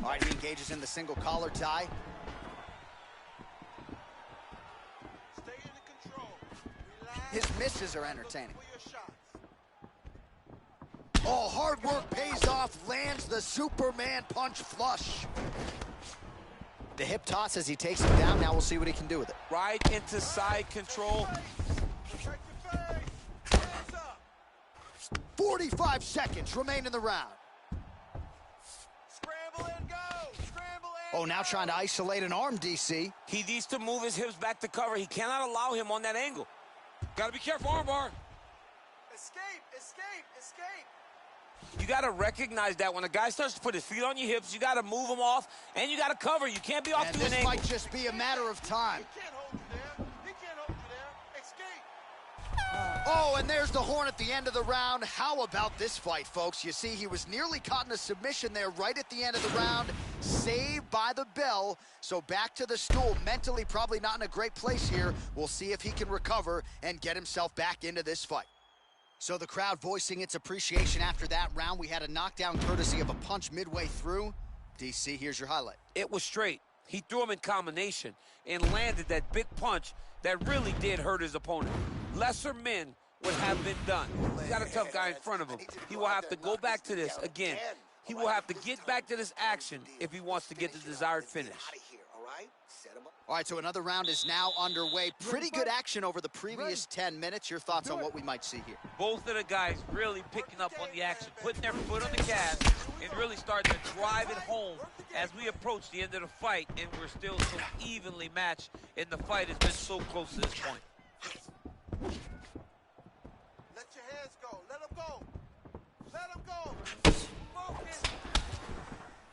All right, he engages in the single collar tie. Stay in control. Relax. His misses are entertaining. Oh, hard work pays off, lands the Superman punch flush. The hip toss as he takes him down. Now we'll see what he can do with it. Right into side control. 45 seconds remain in the round. Scramble and go. Scramble and Oh, now trying to isolate an arm, DC. He needs to move his hips back to cover. He cannot allow him on that angle. Got to be careful, armbar. escape, escape, escape. You got to recognize that when a guy starts to put his feet on your hips, you got to move him off, and you got to cover. You can't be off And to an this angle. might just be a matter of time. He can't hold you there. He can't hold you there. Escape. Oh, and there's the horn at the end of the round. How about this fight, folks? You see, he was nearly caught in a submission there right at the end of the round. Saved by the bell. So back to the stool. Mentally probably not in a great place here. We'll see if he can recover and get himself back into this fight. So the crowd voicing its appreciation after that round. We had a knockdown courtesy of a punch midway through. DC, here's your highlight. It was straight. He threw him in combination and landed that big punch that really did hurt his opponent. Lesser men would have been done. He's got a tough guy in front of him. He will have to go back to this again. He will have to get back to this action if he wants to get the desired finish. All right, so another round is now underway. Pretty good action over the previous 10 minutes. Your thoughts on what we might see here? Both of the guys really picking up on the action, putting their foot on the gas, and really starting to drive it home as we approach the end of the fight, and we're still so evenly matched, and the fight has been so close to this point. Let your hands go. Let them go. Let them go. Focus.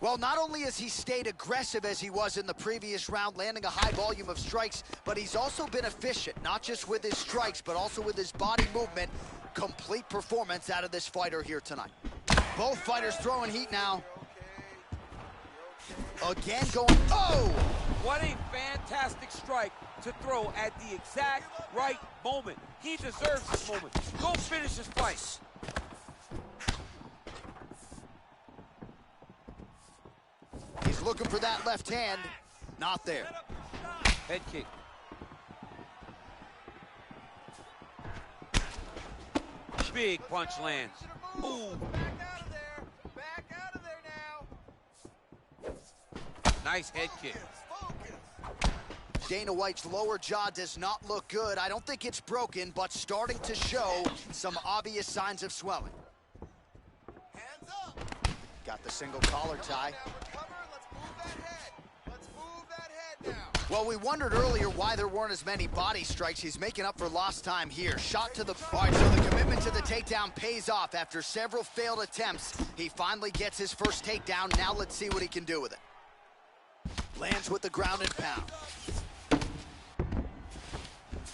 Well, not only has he stayed aggressive as he was in the previous round, landing a high volume of strikes, but he's also been efficient, not just with his strikes, but also with his body movement. Complete performance out of this fighter here tonight. Both fighters throwing heat now. Again going, oh! What a fantastic strike to throw at the exact right moment. He deserves this moment. Go finish this fight. He's looking for that left hand. Not there. Head kick. Big punch lands. Ooh. Back out of there. Back out of there now. Nice head kick. Focus. Dana White's lower jaw does not look good. I don't think it's broken, but starting to show some obvious signs of swelling. Hands up. Got the single collar tie. Now recover. Let's move that head. Let's move that head now. Well, we wondered earlier why there weren't as many body strikes. He's making up for lost time here. Shot to the... All right, so the commitment to the takedown pays off. After several failed attempts, he finally gets his first takedown. Now let's see what he can do with it. Lands with the ground and pound.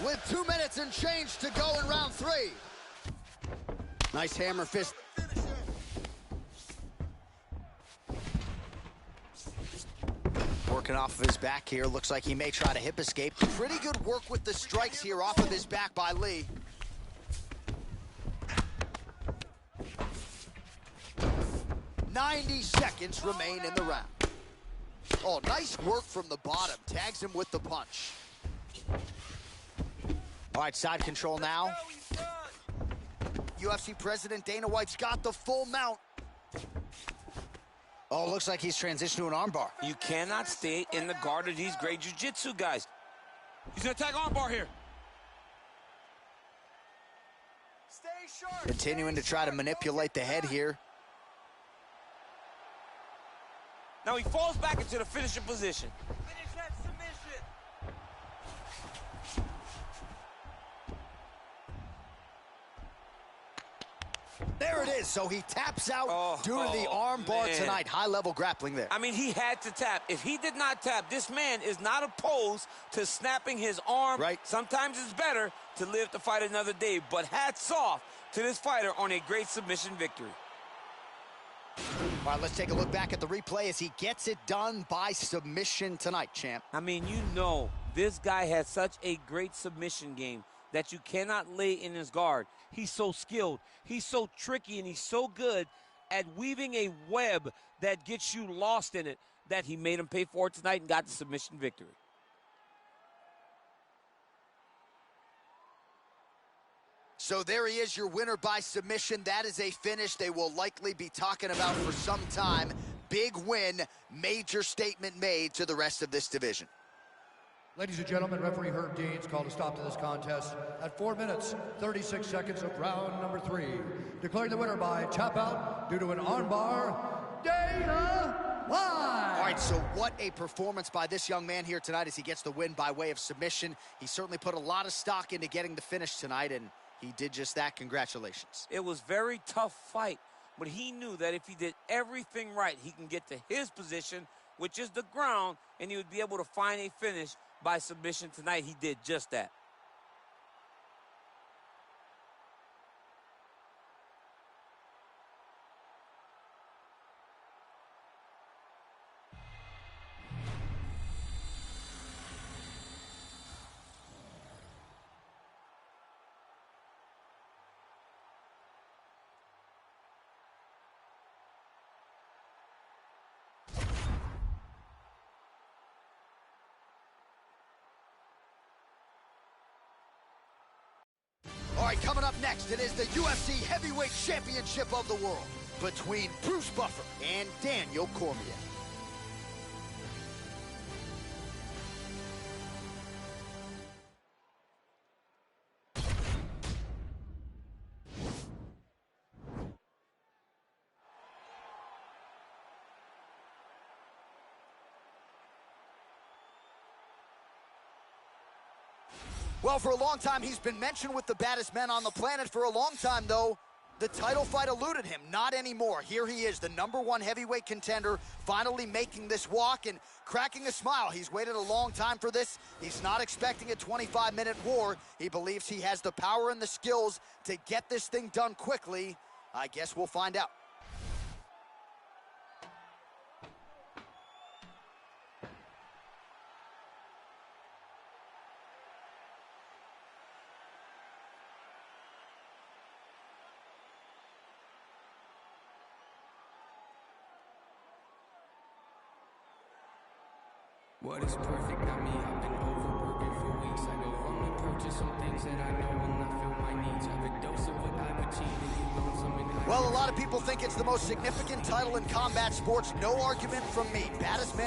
With 2 minutes and change to go in round 3. Nice hammer fist. Working off of his back here. Looks like he may try to hip escape. Pretty good work with the strikes here off of his back by Lee. 90 seconds remain in the round. Oh, nice work from the bottom. Tags him with the punch. All right, side control now. UFC President Dana White's got the full mount. Oh, looks like he's transitioned to an armbar. You cannot stay in the guard of these great jiu-jitsu guys. He's gonna attack armbar here. Stay sharp. Continuing to try to manipulate the head here. Now he falls back into the finishing position. Finish that submission. There it is. So he taps out due to the armbar tonight. High-level grappling there. I mean, he had to tap. If he did not tap, this man is not opposed to snapping his arm. Right. Sometimes it's better to live to fight another day, but hats off to this fighter on a great submission victory. All right, let's take a look back at the replay as he gets it done by submission tonight, champ. I mean, you know, this guy has such a great submission game that you cannot lay in his guard. He's so skilled, he's so tricky, and he's so good at weaving a web that gets you lost in it that he made him pay for it tonight and got the submission victory. So there he is, your winner by submission. That is a finish they will likely be talking about for some time. Big win, major statement made to the rest of this division. Ladies and gentlemen, referee Herb Dean's called a stop to this contest at 4 minutes, 36 seconds of round number 3. Declaring the winner by tap out due to an armbar, Dana White. All right, so what a performance by this young man here tonight as he gets the win by way of submission. He certainly put a lot of stock into getting the finish tonight, and he did just that. Congratulations. It was a very tough fight, but he knew that if he did everything right, he can get to his position, which is the ground, and he would be able to find a finish by submission tonight. He did just that. All right, coming up next, it is the UFC Heavyweight Championship of the World between Bruce Buffer and Daniel Cormier. Well, for a long time, he's been mentioned with the baddest men on the planet. For a long time, though, the title fight eluded him. Not anymore. Here he is, the #1 heavyweight contender, finally making this walk and cracking a smile. He's waited a long time for this. He's not expecting a 25-minute war. He believes he has the power and the skills to get this thing done quickly. I guess we'll find out. What is perfect? Not me. I've been overworking for weeks. I go run and purchase some things that I know will not fill my needs. Have a dose of what I've achieved, and you learn something. Well, a lot of people think it's the most significant title in combat sports. No argument from me. Baddest man